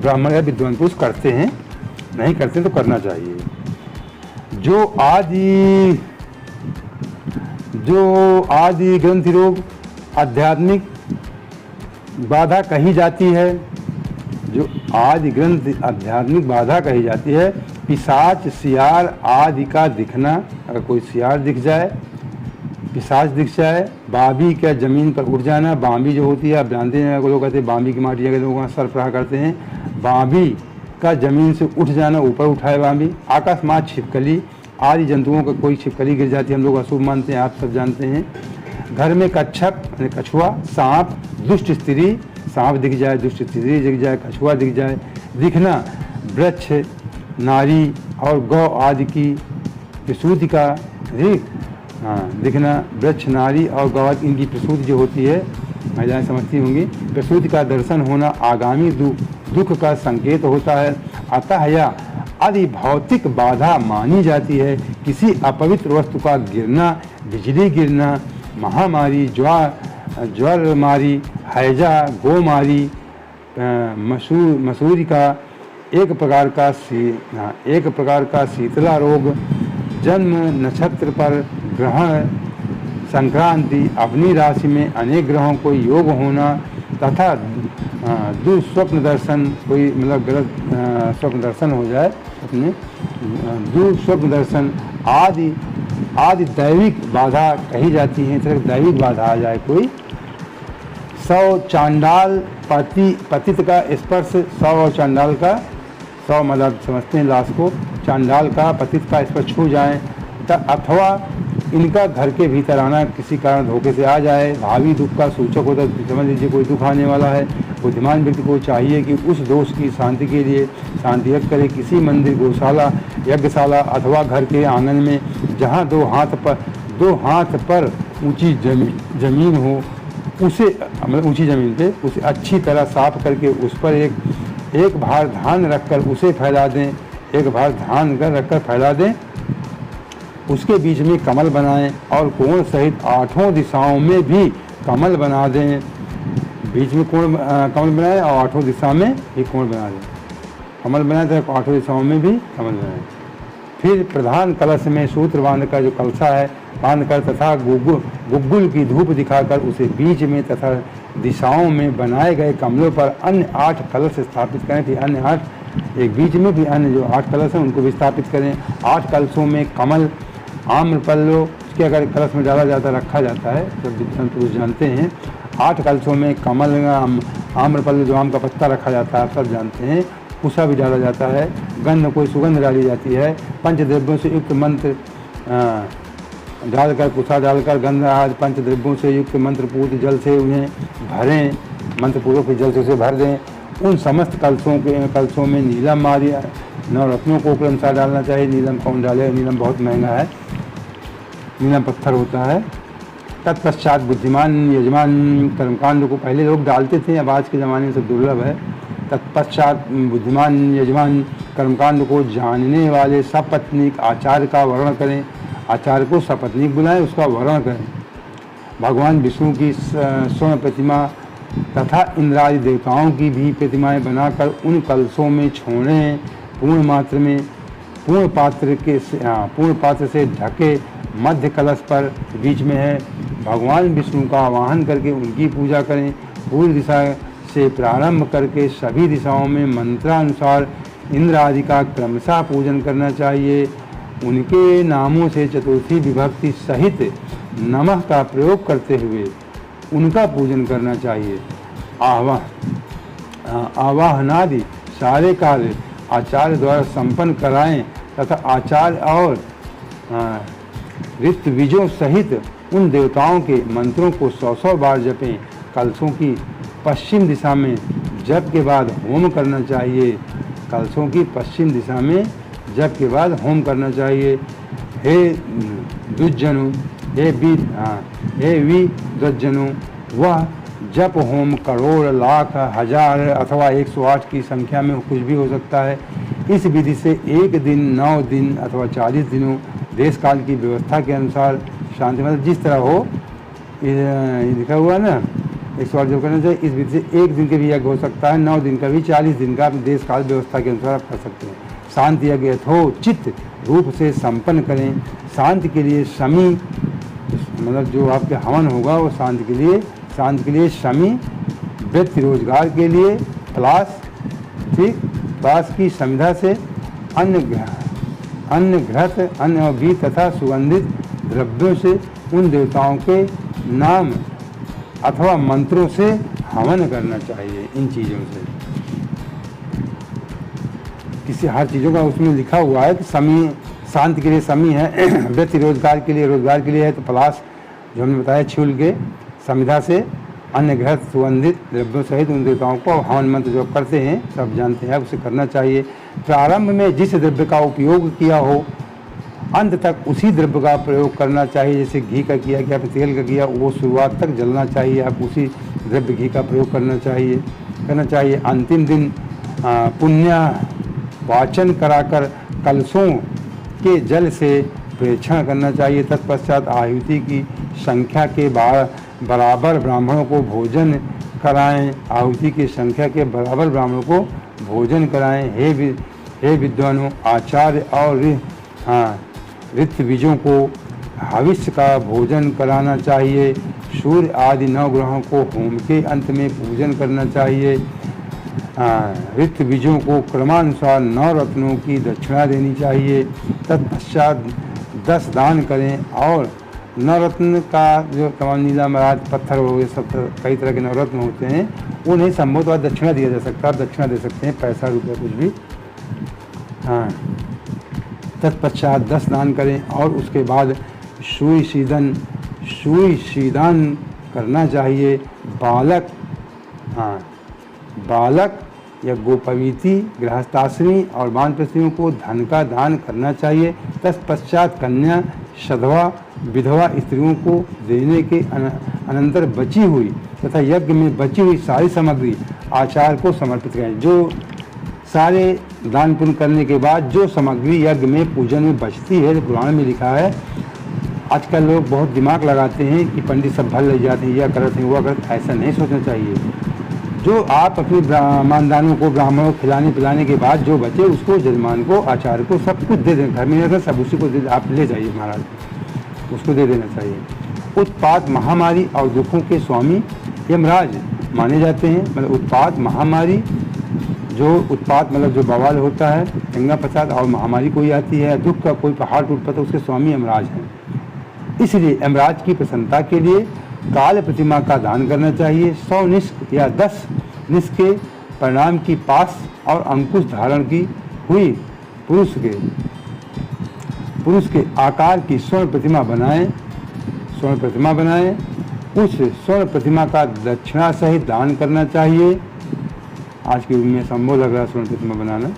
ब्राह्मण या विद्वान पुरुष करते हैं, नहीं करते तो करना चाहिए। जो आदि ग्रंथ रोग आध्यात्मिक बाधा कही जाती है, जो आदि ग्रंथ आध्यात्मिक बाधा कही जाती है, पिशाच सियार आदि का दिखना, अगर कोई सियार दिख जाए, पिशाच दिख जाए, बांबी का जमीन पर उठ जाना, बांबी जो होती है आप जानते हैं, लोग कहते हैं बांबी की माटी अगर लोग वहाँ सरफराह करते हैं, बांबी का जमीन से उठ जाना, ऊपर उठाए बांबी, आकाशमार्ग छिपकली आदि जंतुओं का कोई छिपकली गिर जाती है, हम लोग अशुभ मानते हैं, आप सब जानते हैं। घर में कच्छप कछुआ, सांप, दुष्ट स्त्री, सांप दिख जाए, दुष्ट स्त्री दिख जाए, कछुआ दिख जाए, दिखना, वृक्ष, नारी और गौ आदि की प्रसूति का, ठीक, हाँ, दिखना, वृक्ष, नारी और गौ आदि इनकी प्रसूति जो होती है, महिलाएं समझती होंगी, प्रसूति का दर्शन होना आगामी दुख का संकेत होता है। अतः यह आदि भौतिक बाधा मानी जाती है। किसी अपवित्र वस्तु का गिरना, बिजली गिरना, महामारी, ज्वरमारी, हैजा, गोमारी, मसूरी का एक प्रकार का शीतला रोग, जन्म नक्षत्र पर ग्रहण, संक्रांति, अपनी राशि में अनेक ग्रहों को योग होना तथा दुस्वप्न दर्शन, कोई मतलब गलत स्वप्न दर्शन हो जाए अपने, दुस्वप्न दर्शन आदि दैविक बाधा कही जाती है। तरह दैविक बाधा आ जाए कोई, 100 चांडाल पतित का स्पर्श, 100 और चांडाल का, 100 मतलब समझते हैं लाश को, चांडाल का पतित का स्पर्श छू जाए, अथवा इनका घर के भीतर आना किसी कारण धोखे से आ जाए, भावी दुख का सूचक होता है। समझ लीजिए कोई दुख आने वाला है, बुद्धिमान व्यक्ति को चाहिए कि उस दोष की शांति के लिए शांति यज्ञ करे। किसी मंदिर, गौशाला, यज्ञशाला अथवा घर के आंगन में जहाँ दो हाथ पर ऊंची जमीन हो, उसे मतलब ऊंची ज़मीन पे उसे अच्छी तरह साफ करके उस पर एक भार धान रखकर उसे फैला दें, एक भार धान रखकर फैला दें, उसके बीच में कमल बनाएं और कोण सहित 8 दिशाओं में भी कमल बना दें। बीच में कमल बनाएं और 8 दिशा में भी कोण बना दें, कमल बनाए तो 8 दिशाओं में भी कमल बनाएं। फिर प्रधान कलश में सूत्र बांधकर, जो कलशा है बांधकर तथा गुग्गुल की धूप दिखाकर उसे बीच में तथा दिशाओं में बनाए गए कमलों पर अन्य 8 कलश स्थापित करें। फिर अन्य 8 एक बीच में भी अन्य जो 8 कलश हैं उनको भी स्थापित करें। 8 कलशों में कमल, आम्रपल्लो के अगर कलश में डाला जाता रखा जाता है, सब विद्वान पुरुष जानते हैं। 8 कलशों में कमल, आम्रपल्लो जो आम का पत्ता रखा जाता है, आप सब जानते हैं, कुसा भी डाला जाता है। गंध, कोई सुगंध डाली जाती है। पंचद्रव्यों से युक्त मंत्र डालकर, कुसा डालकर गंध आदि पंचद्रव्यों से युक्त मंत्रपूत जल से उन्हें भरें, मंत्रपूर्वक जल से उसे भर दें। उन समस्त कलशों में नीलम आदि नवरत्नों को क्रमशः डालना चाहिए। नीलम कौन डाले, नीलम बहुत महंगा है, नीलम पत्थर होता है। तत्पश्चात बुद्धिमान यजमान कर्मकांड को पहले लोग डालते थे, अब आज के ज़माने में सब दुर्लभ है। तत्पश्चात बुद्धिमान यजमान कर्मकांड को जानने वाले सपत्नीक आचार्य का वर्णन करें। आचार्य को सपत्नीक बुलाएं, उसका वर्णन करें। भगवान विष्णु की स्वर्ण प्रतिमा तथा इंद्रादि देवताओं की भी प्रतिमाएं बनाकर उन कलशों में छोड़ें। पूर्ण पात्र से ढके मध्य कलश पर बीच में है भगवान विष्णु का आवाहन करके उनकी पूजा करें। पूर्व दिशा से प्रारंभ करके सभी दिशाओं में मंत्रानुसार इंद्र आदि का क्रमशः पूजन करना चाहिए। उनके नामों से चतुर्थी विभक्ति सहित नमः का प्रयोग करते हुए उनका पूजन करना चाहिए। आवाहनादि सारे कार्य आचार्य द्वारा संपन्न कराएं तथा आचार्य और ऋत्विजों सहित उन देवताओं के मंत्रों को 100 बार जपें। कलशों की पश्चिम दिशा में जप के बाद होम करना चाहिए। कलशों की पश्चिम दिशा में जप के बाद होम करना चाहिए। हे दुज्जनों, हे वी दुज्जनों, वह जप होम करोड़ लाख हजार अथवा 108 की संख्या में कुछ भी हो सकता है। इस विधि से 1 दिन 9 दिन अथवा 40 दिनों देश काल की व्यवस्था के अनुसार शांति मतलब जिस तरह हो ये लिखा हुआ ना 108 जो करना चाहिए। इस विधि से 1 दिन के भी यज्ञ हो सकता है, 9 दिन का भी, 40 दिन का देश काल व्यवस्था के अनुसार आप कर सकते हैं। शांति यज्ञ यथोचित रूप से संपन्न करें। शांति के लिए शमी मतलब जो आपके हवन होगा वो शांति के लिए शमी, वृत्ति रोजगार के लिए प्लास, ठीक, प्लास की समिधा से अन्न घृत अन्न और घी तथा सुगंधित द्रव्यों से उन देवताओं के नाम अथवा मंत्रों से हवन करना चाहिए। इन चीज़ों से किसी हर चीज़ों का उसमें लिखा हुआ है कि शमी शांति के लिए शमी है, वृत्ति रोजगार के लिए है तो प्लास जो हमने बताया छूल के समिधा से अन्य घृत सुगंधित द्रव्यों सहित उन देवताओं को हवन मंत्र जो करते हैं सब जानते हैं उसे करना चाहिए। प्रारंभ में जिस द्रव्य का उपयोग किया हो अंत तक उसी द्रव्य का प्रयोग करना चाहिए। जैसे घी का किया कि आपने तेल का किया वो शुरुआत तक जलना चाहिए, आप उसी द्रव्य घी का प्रयोग करना चाहिए। अंतिम दिन पुण्य वाचन कराकर कलशों के जल से प्रेक्षण करना चाहिए। तत्पश्चात आहुति की संख्या के बराबर ब्राह्मणों को भोजन कराएं। आहुति की संख्या के बराबर ब्राह्मणों को भोजन कराएं। हे विद्वानों, आचार्य और ऋत्विजों को हविष्य का भोजन कराना चाहिए। सूर्य आदि 9 ग्रहों को होम के अंत में पूजन करना चाहिए। ऋत्विजों को क्रमानुसार 9 रत्नों की दक्षिणा देनी चाहिए। तत्पश्चात 10 दान करें और नवरत्न का जो तमाम नीला मराज पत्थर हो गए सब कई तरह के नवरत्न होते हैं उन्हें संभवतः दक्षिणा दिया जा सकता है। आप दक्षिणा दे सकते हैं, पैसा रुपया कुछ भी। हाँ, तत्पश्चात 10 दान करें और उसके बाद सुई सीदान करना चाहिए। बालक या गोपवीती गृहस्थाश्रमी और वानप्रस्थियों को धन का दान करना चाहिए। तत्पश्चात कन्या सधवा विधवा स्त्रियों को देने के अनंतर बची हुई तथा यज्ञ में बची हुई सारी सामग्री आचार्य को समर्पित करें। जो सारे दान पुण्य करने के बाद जो सामग्री यज्ञ में पूजन में बचती है, तो पुराण में लिखा है। आजकल लोग बहुत दिमाग लगाते हैं कि पंडित सब भल ले जाते हैं, यह करते हैं वह करते, ऐसा नहीं सोचना चाहिए। जो आप अपने मानदानों को ब्राह्मणों को खिलाने पिलाने के बाद जो बचे उसको जजमान को आचार्य को सब कुछ दे देना। घर में अगर सब उसी को दे आप ले जाइए महाराज, उसको दे देना चाहिए। उत्पात महामारी और दुखों के स्वामी यमराज माने जाते हैं। मतलब उत्पात महामारी, जो उत्पात मतलब जो बवाल होता है गंगा प्रसाद और महामारी कोई आती है, दुख का कोई पहाड़ टूट पड़ता है, उसके स्वामी यमराज हैं। इसलिए यमराज की प्रसन्नता के लिए काल प्रतिमा का दान करना चाहिए। 100 निष्क या 10 निष्क के परिणाम की पास और अंकुश धारण की हुई पुरुष के आकार की स्वर्ण प्रतिमा बनाएं। उस स्वर्ण प्रतिमा का दक्षिणा सहित दान करना चाहिए। आज के युग में संभव लग रहा है स्वर्ण प्रतिमा बनाना।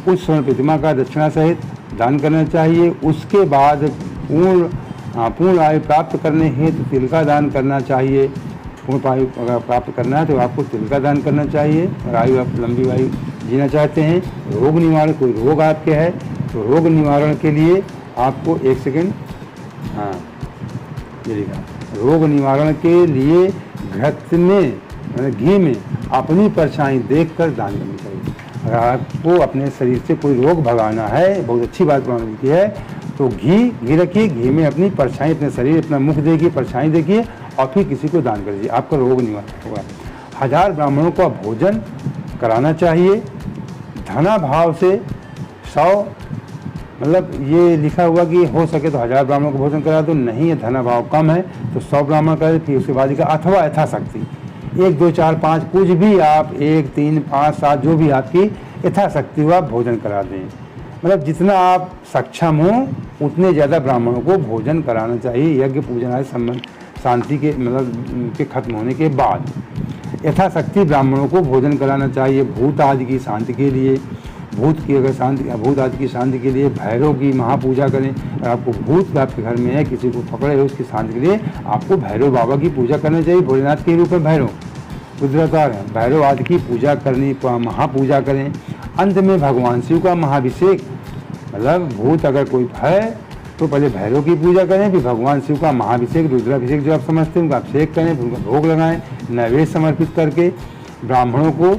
उस स्वर्ण प्रतिमा का दक्षिणा सहित दान करना चाहिए। उसके बाद पूर्ण आयु प्राप्त करने हेतु तिल का दान करना चाहिए। पूर्ण आयु अगर प्राप्त करना है तो आपको तिल का दान करना चाहिए। और आयु आप लंबी आयु जीना चाहते हैं, रोग निवारण, कोई रोग आपके है तो रोग निवारण के लिए आपको 1 सेकेंड, हाँ ये लिखा, रोग निवारण के लिए घृत में घी में अपनी परछाई देखकर दान करनी चाहिए। अगर आपको अपने शरीर से कोई रोग भगाना है, बहुत अच्छी बात प्रमाण की है, तो घी रखिए, घी में अपनी परछाई, अपने शरीर, अपना मुख देखिए, परछाई देखिए और फिर किसी को दान कर दीजिए, आपका रोग निवारण होगा। 1000 ब्राह्मणों का भोजन कराना चाहिए। धना भाव से 100, मतलब ये लिखा हुआ कि हो सके तो 1000 ब्राह्मणों को भोजन करा दो, नहीं है धना भाव कम है तो 100 ब्राह्मण करें, फिर उसके बाद अथवा यथाशक्ति 1, 2, 4, 5 कुछ भी आप 1, 3, 5, 7 जो भी आपकी यथाशक्ति हो आप भोजन करा दें। मतलब जितना आप सक्षम हो उतने ज़्यादा ब्राह्मणों को भोजन कराना चाहिए। यज्ञ पूजन आदि संबंध शांति के मतलब के खत्म होने के बाद यथाशक्ति ब्राह्मणों को भोजन कराना चाहिए। भूत आदि की शांति के लिए, भूत आदि की शांति के लिए भैरव की महापूजा करें। अगर आपको भूत आपके घर में है, किसी को पकड़े हो, उसकी शांति के लिए आपको भैरव बाबा की पूजा करनी चाहिए। भोलेनाथ के रूप में भैरव, रुद्रावतार भैरव आदि की पूजा करनी, महापूजा करें। अंत में भगवान शिव का महाभिषेक, मतलब भूत अगर कोई है तो पहले भैरव की पूजा करें, फिर भगवान शिव का महाभिषेक, रुद्राभिषेक जो आप समझते हैं उनका अभिषेक करें, फिर उनका भोग लगाएं, नैवेद्य समर्पित करके ब्राह्मणों को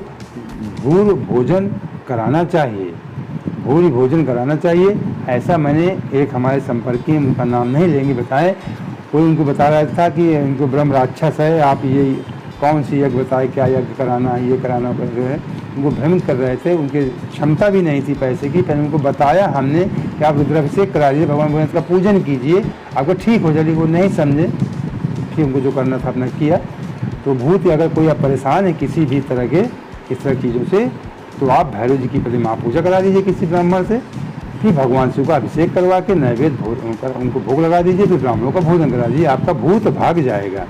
भूरि भोजन कराना चाहिए, भूरि भोजन कराना चाहिए। ऐसा मैंने एक हमारे संपर्की, उनका नाम नहीं लेंगे, बताएं, कोई उनको बता रहा था कि इनको ब्रह्म राक्षस है, आप ये कौन सी यज्ञ बताए, क्या यज्ञ कराना है, ये कराना है, उनको भ्रमित कर रहे थे। उनकी क्षमता भी नहीं थी पैसे की। फिर उनको बताया हमने कि आप रुद्राभिषेक करा लीजिए, भगवान भोलेनाथ का पूजन कीजिए, आपको ठीक हो जाएगी। वो नहीं समझे, फिर उनको जो करना था अपना किया। तो भूत अगर कोई आप परेशान है किसी भी तरह के इस तरह चीज़ों से, तो आप भैरव जी की पहले महापूजा करा दीजिए किसी ब्राह्मण से, फिर भगवान शिव का अभिषेक करवा के नैवेद्य उनको भोग लगा दीजिए, फिर ब्राह्मणों का भोजन करा दीजिए, आपका भूत भाग जाएगा।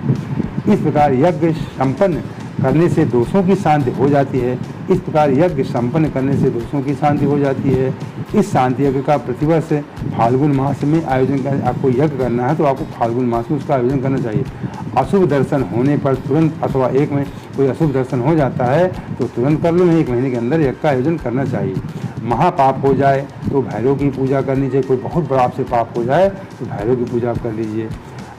इस प्रकार यज्ञ संपन्न करने से दोषों की शांति हो जाती है। इस प्रकार यज्ञ संपन्न करने से दोषों की शांति हो जाती है। इस शांति यज्ञ का प्रतिवर्ष फाल्गुन मास में आयोजन कर, आपको यज्ञ करना है तो आपको फाल्गुन मास में उसका आयोजन करना चाहिए। अशुभ दर्शन होने पर तुरंत, अथवा एक में कोई अशुभ दर्शन हो जाता है तो तुरंत कर लो, नहीं 1 महीने के अंदर यज्ञ का आयोजन करना चाहिए। महापाप हो जाए तो भैरव की पूजा करनी चाहिए, कोई बहुत बड़ा आपसे पाप हो जाए तो भैरव की पूजा कर लीजिए।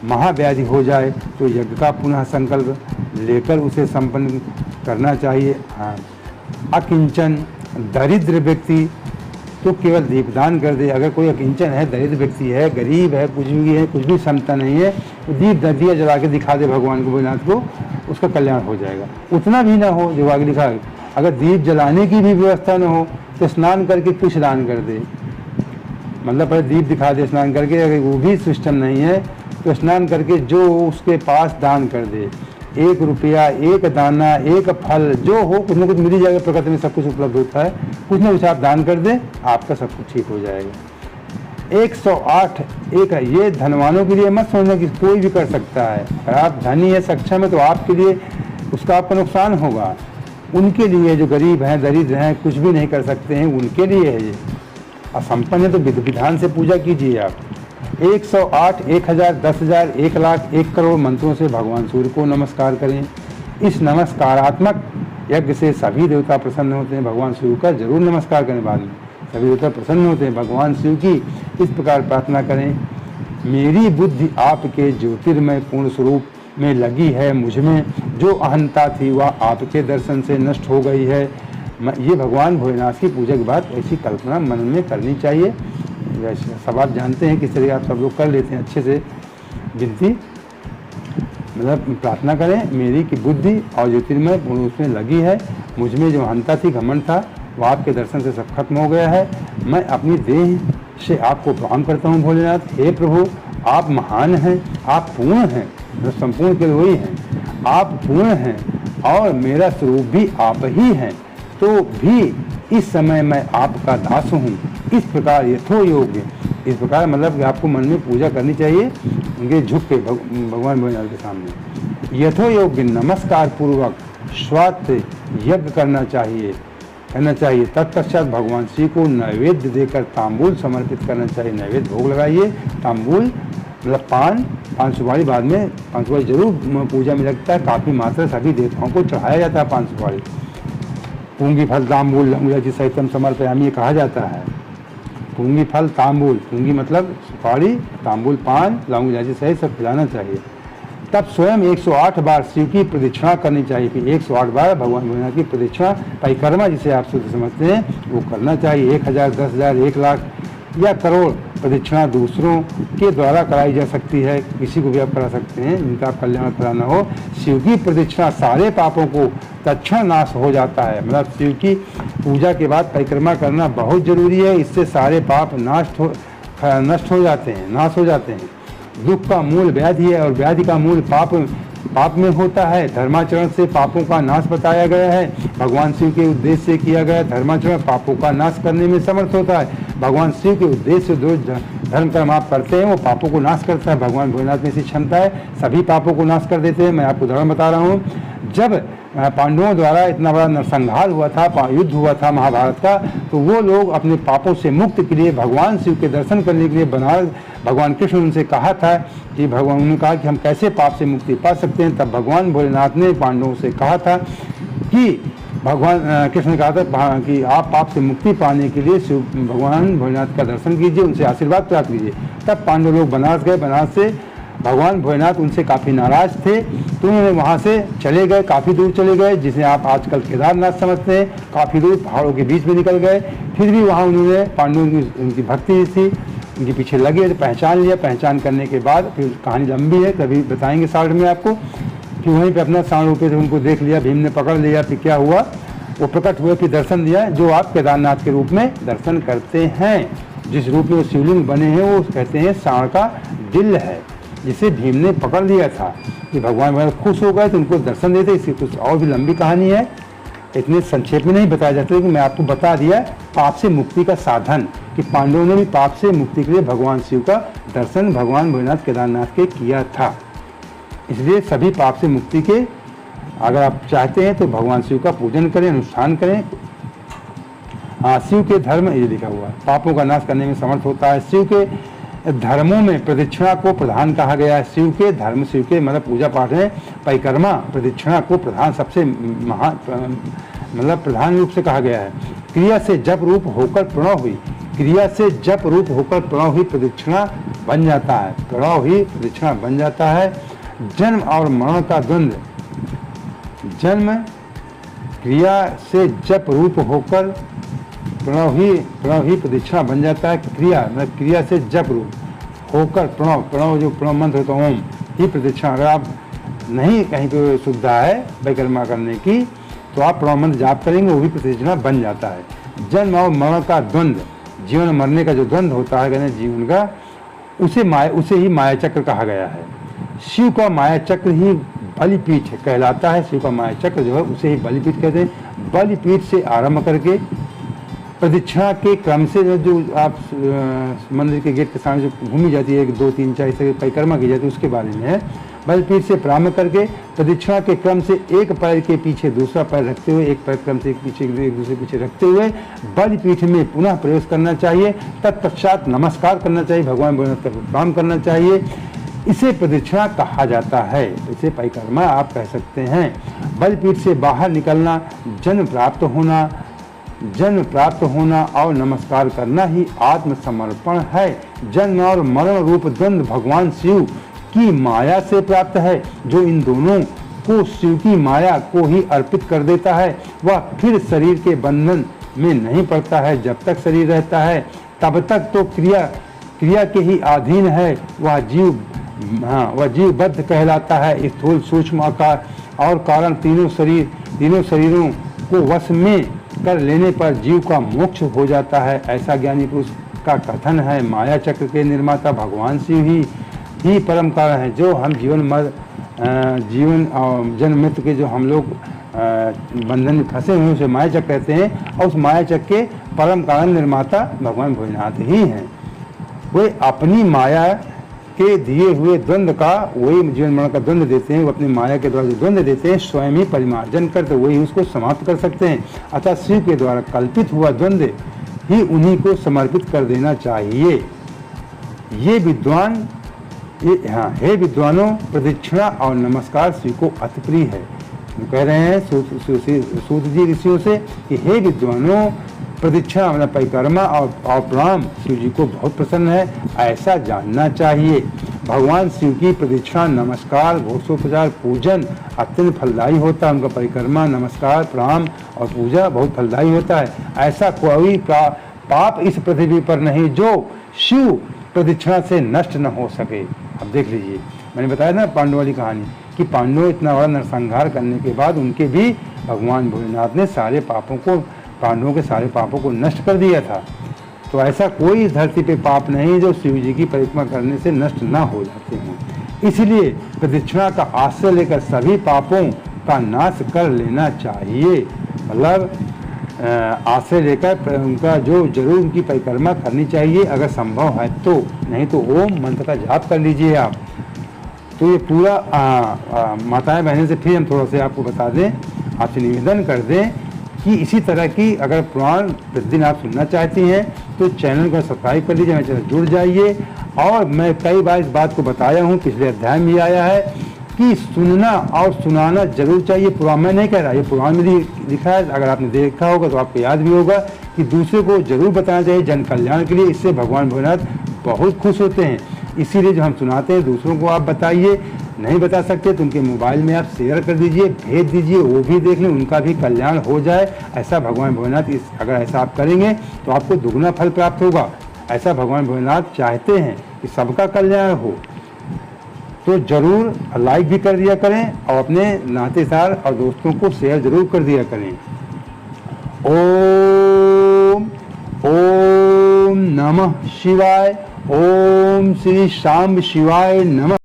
महाव्याधि हो जाए तो यज्ञ का पुनः संकल्प लेकर उसे संपन्न करना चाहिए। हाँ, अकिंचन दरिद्र व्यक्ति तो केवल दीपदान कर दे। अगर कोई अकिंचन है, दरिद्र व्यक्ति है, गरीब है, कुछ भी क्षमता नहीं है, तो दीप दिया जला के दिखा दे भगवान को, भोलेनाथ को, उसका कल्याण हो जाएगा। उतना भी ना हो जो आगे लिखा है, अगर दीप जलाने की भी व्यवस्था न हो तो स्नान करके कुछ दान कर दे, मतलब पहले दीप दिखा दे स्नान करके। अगर वो भी सिस्टम नहीं है तो स्नान करके जो उसके पास दान कर दे, 1 रुपया, 1 दाना, 1 फल, जो हो कुछ न कुछ मिल ही जाएगा। प्रकृति में सब कुछ उपलब्ध होता है, कुछ न कुछ आप दान कर दे, आपका सब कुछ ठीक हो जाएगा। 108 एक है, ये धनवानों के लिए मत सोचना कि कोई भी कर सकता है। अगर आप धनी है, सक्षम है, तो आपके लिए उसका आपका नुकसान होगा। उनके लिए जो गरीब हैं, दरिद्र हैं, कुछ भी नहीं कर सकते हैं, उनके लिए है ये। असंपन्न है तो विधि विधान से पूजा कीजिए आप। 108, 1000, 10,000, 1 लाख, 1 करोड़ मंत्रों से भगवान सूर्य को नमस्कार करें। इस नमस्कारात्मक यज्ञ से सभी देवता प्रसन्न होते हैं। भगवान शिव का जरूर नमस्कार करें, बाद में सभी देवता प्रसन्न होते हैं। भगवान शिव की इस प्रकार प्रार्थना करें, मेरी बुद्धि आपके ज्योतिर्मय पूर्ण स्वरूप में लगी है, मुझ में जो अहंता थी वह आपके दर्शन से नष्ट हो गई है। ये भगवान भोलेनाथ की पूजा के बाद ऐसी कल्पना मन में करनी चाहिए। वैसे सब आप जानते हैं किस तरह आप सब लोग कर लेते हैं अच्छे से विनती, मतलब प्रार्थना करें, मेरी की बुद्धि और ज्योतिर्मय पूर्ण उसमें लगी है, मुझ में जो अहंता थी, घमंड था, वो आपके दर्शन से सब खत्म हो गया है। मैं अपनी देह से आपको प्रणाम करता हूँ भोलेनाथ। हे प्रभु, आप महान हैं, आप पूर्ण हैं, जो संपूर्ण के वही हैं, आप पूर्ण हैं और मेरा स्वरूप भी आप ही हैं, तो भी इस समय मैं आपका दास हूँ। इस प्रकार यथो योग्य, इस प्रकार मतलब कि आपको मन में पूजा करनी चाहिए, उनके झुक के भगवान भोलेनाथ के सामने यथो योग्य नमस्कार पूर्वक स्वात यज्ञ करना चाहिए। तत्पश्चात भगवान श्री को नैवेद्य देकर तांबूल समर्पित करना चाहिए। नैवेद्य भोग लगाइए, तांबूल मतलब पान सुपारी, बाद में पान सुपारी जरूर पूजा में लगता है, काफ़ी मात्रा सभी देवताओं को चढ़ाया जाता है पान सुपारी। पूंगी फल तांबूल लंगुलाची सहितम समर्पयामि ये कहा जाता है। पूंगी फल तांबूल, पूंगी मतलब सुपारी, तांबूल पान, लंगुलाची सहित सब खिलाना चाहिए। तब स्वयं 108 बार शिव की प्रदक्षिणा करनी चाहिए। कि 108 बार भगवान भोलेनाथ की प्रदक्षिणा, परिक्रमा जिसे आप शुद्ध समझते हैं, वो करना चाहिए। 1000, 10,000, 1 लाख या करोड़ प्रदक्षिणा दूसरों के द्वारा कराई जा सकती है, किसी को भी आप करा सकते हैं जिनका आप कल्याण कराना हो। शिव की प्रदक्षिणा सारे पापों को तत्क्षण नाश हो जाता है। मतलब शिव की पूजा के बाद परिक्रमा करना बहुत जरूरी है, इससे सारे पाप नष्ट हो जाते हैं, नाश हो जाते हैं। दुख का मूल व्याधि है और व्याधि का मूल पाप में होता है। धर्माचरण से पापों का नाश बताया गया है। भगवान शिव के उद्देश्य से किया गया धर्माचरण पापों का नाश करने में समर्थ होता है। भगवान शिव के उद्देश्य से जो धर्म कर्म आप करते हैं वो पापों को नाश करता है। भगवान भोलेनाथ में ऐसी क्षमता है, सभी पापों को नाश कर देते हैं। मैं आपको उदाहरण बता रहा हूँ, जब पांडवों द्वारा इतना बड़ा नरसंहार हुआ था, युद्ध हुआ था महाभारत का, तो वो लोग अपने पापों से मुक्त के लिए भगवान शिव के दर्शन करने के लिए बनारस, भगवान कृष्ण उनसे कहा था कि भगवान ने कहा कि हम कैसे पाप से मुक्ति पा सकते हैं। तब भगवान भोलेनाथ ने पांडवों से कहा था कि भगवान कृष्ण ने कहा था कि आप पाप से मुक्ति पाने के लिए शिव भगवान भोलेनाथ का दर्शन कीजिए, उनसे आशीर्वाद प्राप्त कीजिए। तब पांडव लोग बनारस गए। बनारस से भगवान भोलेनाथ उनसे काफ़ी नाराज थे, तो उन्होंने वहाँ से चले गए, काफ़ी दूर चले गए, जिसे आप आजकल केदारनाथ समझते हैं। काफ़ी दूर पहाड़ों के बीच में निकल गए। फिर भी वहाँ उन्होंने पांडवों की उनकी भक्ति थी, उनके पीछे लगे, तो पहचान लिया। पहचान करने के बाद फिर कहानी लंबी है, कभी बताएंगे शार्ट में आपको। फिर वहीं पर अपना साण रूपे से उनको देख लिया, भीम ने पकड़ लिया। फिर क्या हुआ, वो प्रकट हुए, फिर दर्शन दिया, जो आप केदारनाथ के रूप में दर्शन करते हैं। जिस रूप में वो शिवलिंग बने हैं वो कहते हैं साण का दिल है, जिसे भीम ने पकड़ लिया था। कि भगवान बहुत खुश हो गए तो उनको दर्शन देते। इसकी कुछ और भी लंबी कहानी है, इतने संक्षेप में नहीं बताया जाता, लेकिन मैं आपको बता दिया पाप से मुक्ति का साधन, कि पांडवों ने भी पाप से मुक्ति के लिए भगवान शिव का दर्शन भगवान भोलेनाथ केदारनाथ के किया था। इसलिए सभी पाप से मुक्ति के अगर आप चाहते हैं तो भगवान शिव का पूजन करें, अनुष्ठान करें। शिव के धर्म, ये लिखा हुआ है, पापों का नाश करने में समर्थ होता है। शिव के धर्मों में प्रदक्षिणा को प्रधान कहा गया है। शिव के धर्म, शिव के मतलब पूजा पाठ है, परिक्रमा प्रदक्षिणा को प्रधान, सबसे महान मतलब प्रधान रूप से कहा गया है। क्रिया से जप रूप होकर प्रणव हुई, क्रिया से जप रूप होकर प्रणव ही प्रदक्षिणा बन जाता है, प्रणव ही प्रदक्षिणा बन जाता है। जन्म और मरण का द्वंद्व, जन्म क्रिया से जप रूप होकर प्रणव ही प्रदक्षिणा बन जाता है। क्रिया मतलब क्रिया से जप रूप होकर प्रणव, प्रणव जो प्रणव मंत्र होता है ओम ही प्रदक्षिणा। अगर आप नहीं कहीं पे सुविधा है परिक्रमा करने की तो आप प्रणव मंत्र जाप करेंगे, वो भी प्रदक्षिणा बन जाता है। जन्म और मरण का द्वंद्व, जीवन मरने का जो द्वंद्व होता है कहते जीवन का, उसे ही माया चक्र कहा गया है। शिव का माया चक्र ही बलिपीठ कहलाता है। शिव का माया चक्र जो है उसे ही बलिपीठ कहते हैं। बलिपीठ से आरंभ करके प्रदक्षिणा के क्रम से जो आप मंदिर के गेट के सामने जो घूमी जाती है 2 3 4 से परिक्रमा की जाती है उसके बारे में है। बलिपीठ से प्रारंभ करके प्रदक्षिणा के क्रम से एक पैर के पीछे दूसरा पैर रखते हुए, एक पैर क्रम से एक दूसरे पीछे रखते हुए बलिपीठ में पुनः प्रवेश करना चाहिए। तत्पश्चात नमस्कार करना चाहिए, भगवान भोलेनाथ का प्रणाम करना चाहिए। इसे प्रदक्षिणा कहा जाता है, इसे परिक्रमा आप कह सकते हैं। बलिपीठ से बाहर निकलना, जन्म प्राप्त होना और नमस्कार करना ही आत्मसमर्पण है। जन्म और मरण रूप द्वंद्व भगवान शिव की माया से प्राप्त है। जो इन दोनों को शिव की माया को ही अर्पित कर देता है वह फिर शरीर के बंधन में नहीं पड़ता है। जब तक शरीर रहता है तब तक तो क्रिया के ही अधीन है। वह जीवबद्ध कहलाता है। स्थूल, सूक्ष्म, आकार और कारण तीनों शरीरों को वश में कर लेने पर जीव का मोक्ष हो जाता है, ऐसा ज्ञानी पुरुष का कथन है। माया चक्र के निर्माता भगवान शिव ही परम कारण है। जो हम जीवन और जन्म मृत्यु के जो हम लोग बंधन में फंसे हुए उसे माया चक्र कहते हैं, और उस माया चक्र के परम कारण निर्माता भगवान भोलेनाथ ही हैं। वे अपनी माया के दिए हुए द्वंद्व का, वही जीवन मरण का द्वंद्व देते हैं, वो अपनी माया के द्वारा जो द्वंद्व देते हैं स्वयं ही परिमार्जन करते, वही उसको समाप्त कर सकते हैं। अतः शिव के द्वारा कल्पित हुआ द्वंद्व ही उन्हीं को समर्पित कर देना चाहिए। हे विद्वानों, प्रदक्षिणा और नमस्कार शिव को अति प्रिय है। कह रहे हैं सूत जी ऋषियों से कि हे विद्वानों, प्रदक्षिणा मतलब परिक्रमा और प्रणाम शिव जी को बहुत प्रसन्न है, ऐसा जानना चाहिए। भगवान शिव की प्रदक्षिणा, नमस्कार, घोषोपचार, पूजन अत्यंत फलदायी होता है। उनका परिक्रमा, नमस्कार, प्रणाम और पूजा बहुत फलदायी होता है। ऐसा कोई पाप इस पृथ्वी पर नहीं जो शिव प्रदक्षिणा से नष्ट न हो सके। अब देख लीजिए, मैंने बताया ना पांडव वाली कहानी कि पांडव इतना बड़ा नरसंहार करने के बाद उनके भी भगवान भोलेनाथ ने पांडवों के सारे पापों को नष्ट कर दिया था। तो ऐसा कोई इस धरती पे पाप नहीं जो शिव जी की परिक्रमा करने से नष्ट ना हो जाते हैं। इसलिए प्रदक्षिणा का आश्रय लेकर सभी पापों का नाश कर लेना चाहिए। मतलब आश्रय लेकर उनका जो जरूर उनकी परिक्रमा करनी चाहिए अगर संभव है तो, नहीं तो ओम मंत्र का जाप कर लीजिए आप। तो ये पूरा माताएं बहनें से फिर हम थोड़ा सा आपको बता दें, आपसे निवेदन कर दें कि इसी तरह की अगर पुराण प्रतिदिन आप सुनना चाहती हैं तो चैनल को सब्सक्राइब कर लीजिए, मेरे चैनल जुड़ जाइए। और मैं कई बार इस बात को बताया हूँ, पिछले अध्याय में आया है कि सुनना और सुनाना जरूर चाहिए। पुराण मैं नहीं कह रहा, ये पुराण में लिखा है, अगर आपने देखा होगा तो आपको याद भी होगा कि दूसरे को जरूर बताना चाहिए जन कल्याण के लिए। इससे भगवान भोलेनाथ बहुत खुश होते हैं। इसीलिए जो हम सुनाते हैं दूसरों को आप बताइए। नहीं बता सकते तो उनके मोबाइल में आप शेयर कर दीजिए, भेज दीजिए, वो भी देख लें, उनका भी कल्याण हो जाए। ऐसा भगवान भोलेनाथ अगर ऐसा आप करेंगे तो आपको दुगना फल प्राप्त होगा। ऐसा भगवान भोलेनाथ चाहते हैं कि सबका कल्याण हो। तो जरूर लाइक भी कर दिया करें और अपने नातेदार और दोस्तों को शेयर जरूर कर दिया करें। ओम ओम नमः शिवाय। ओम श्री शाम शिवाय नमः।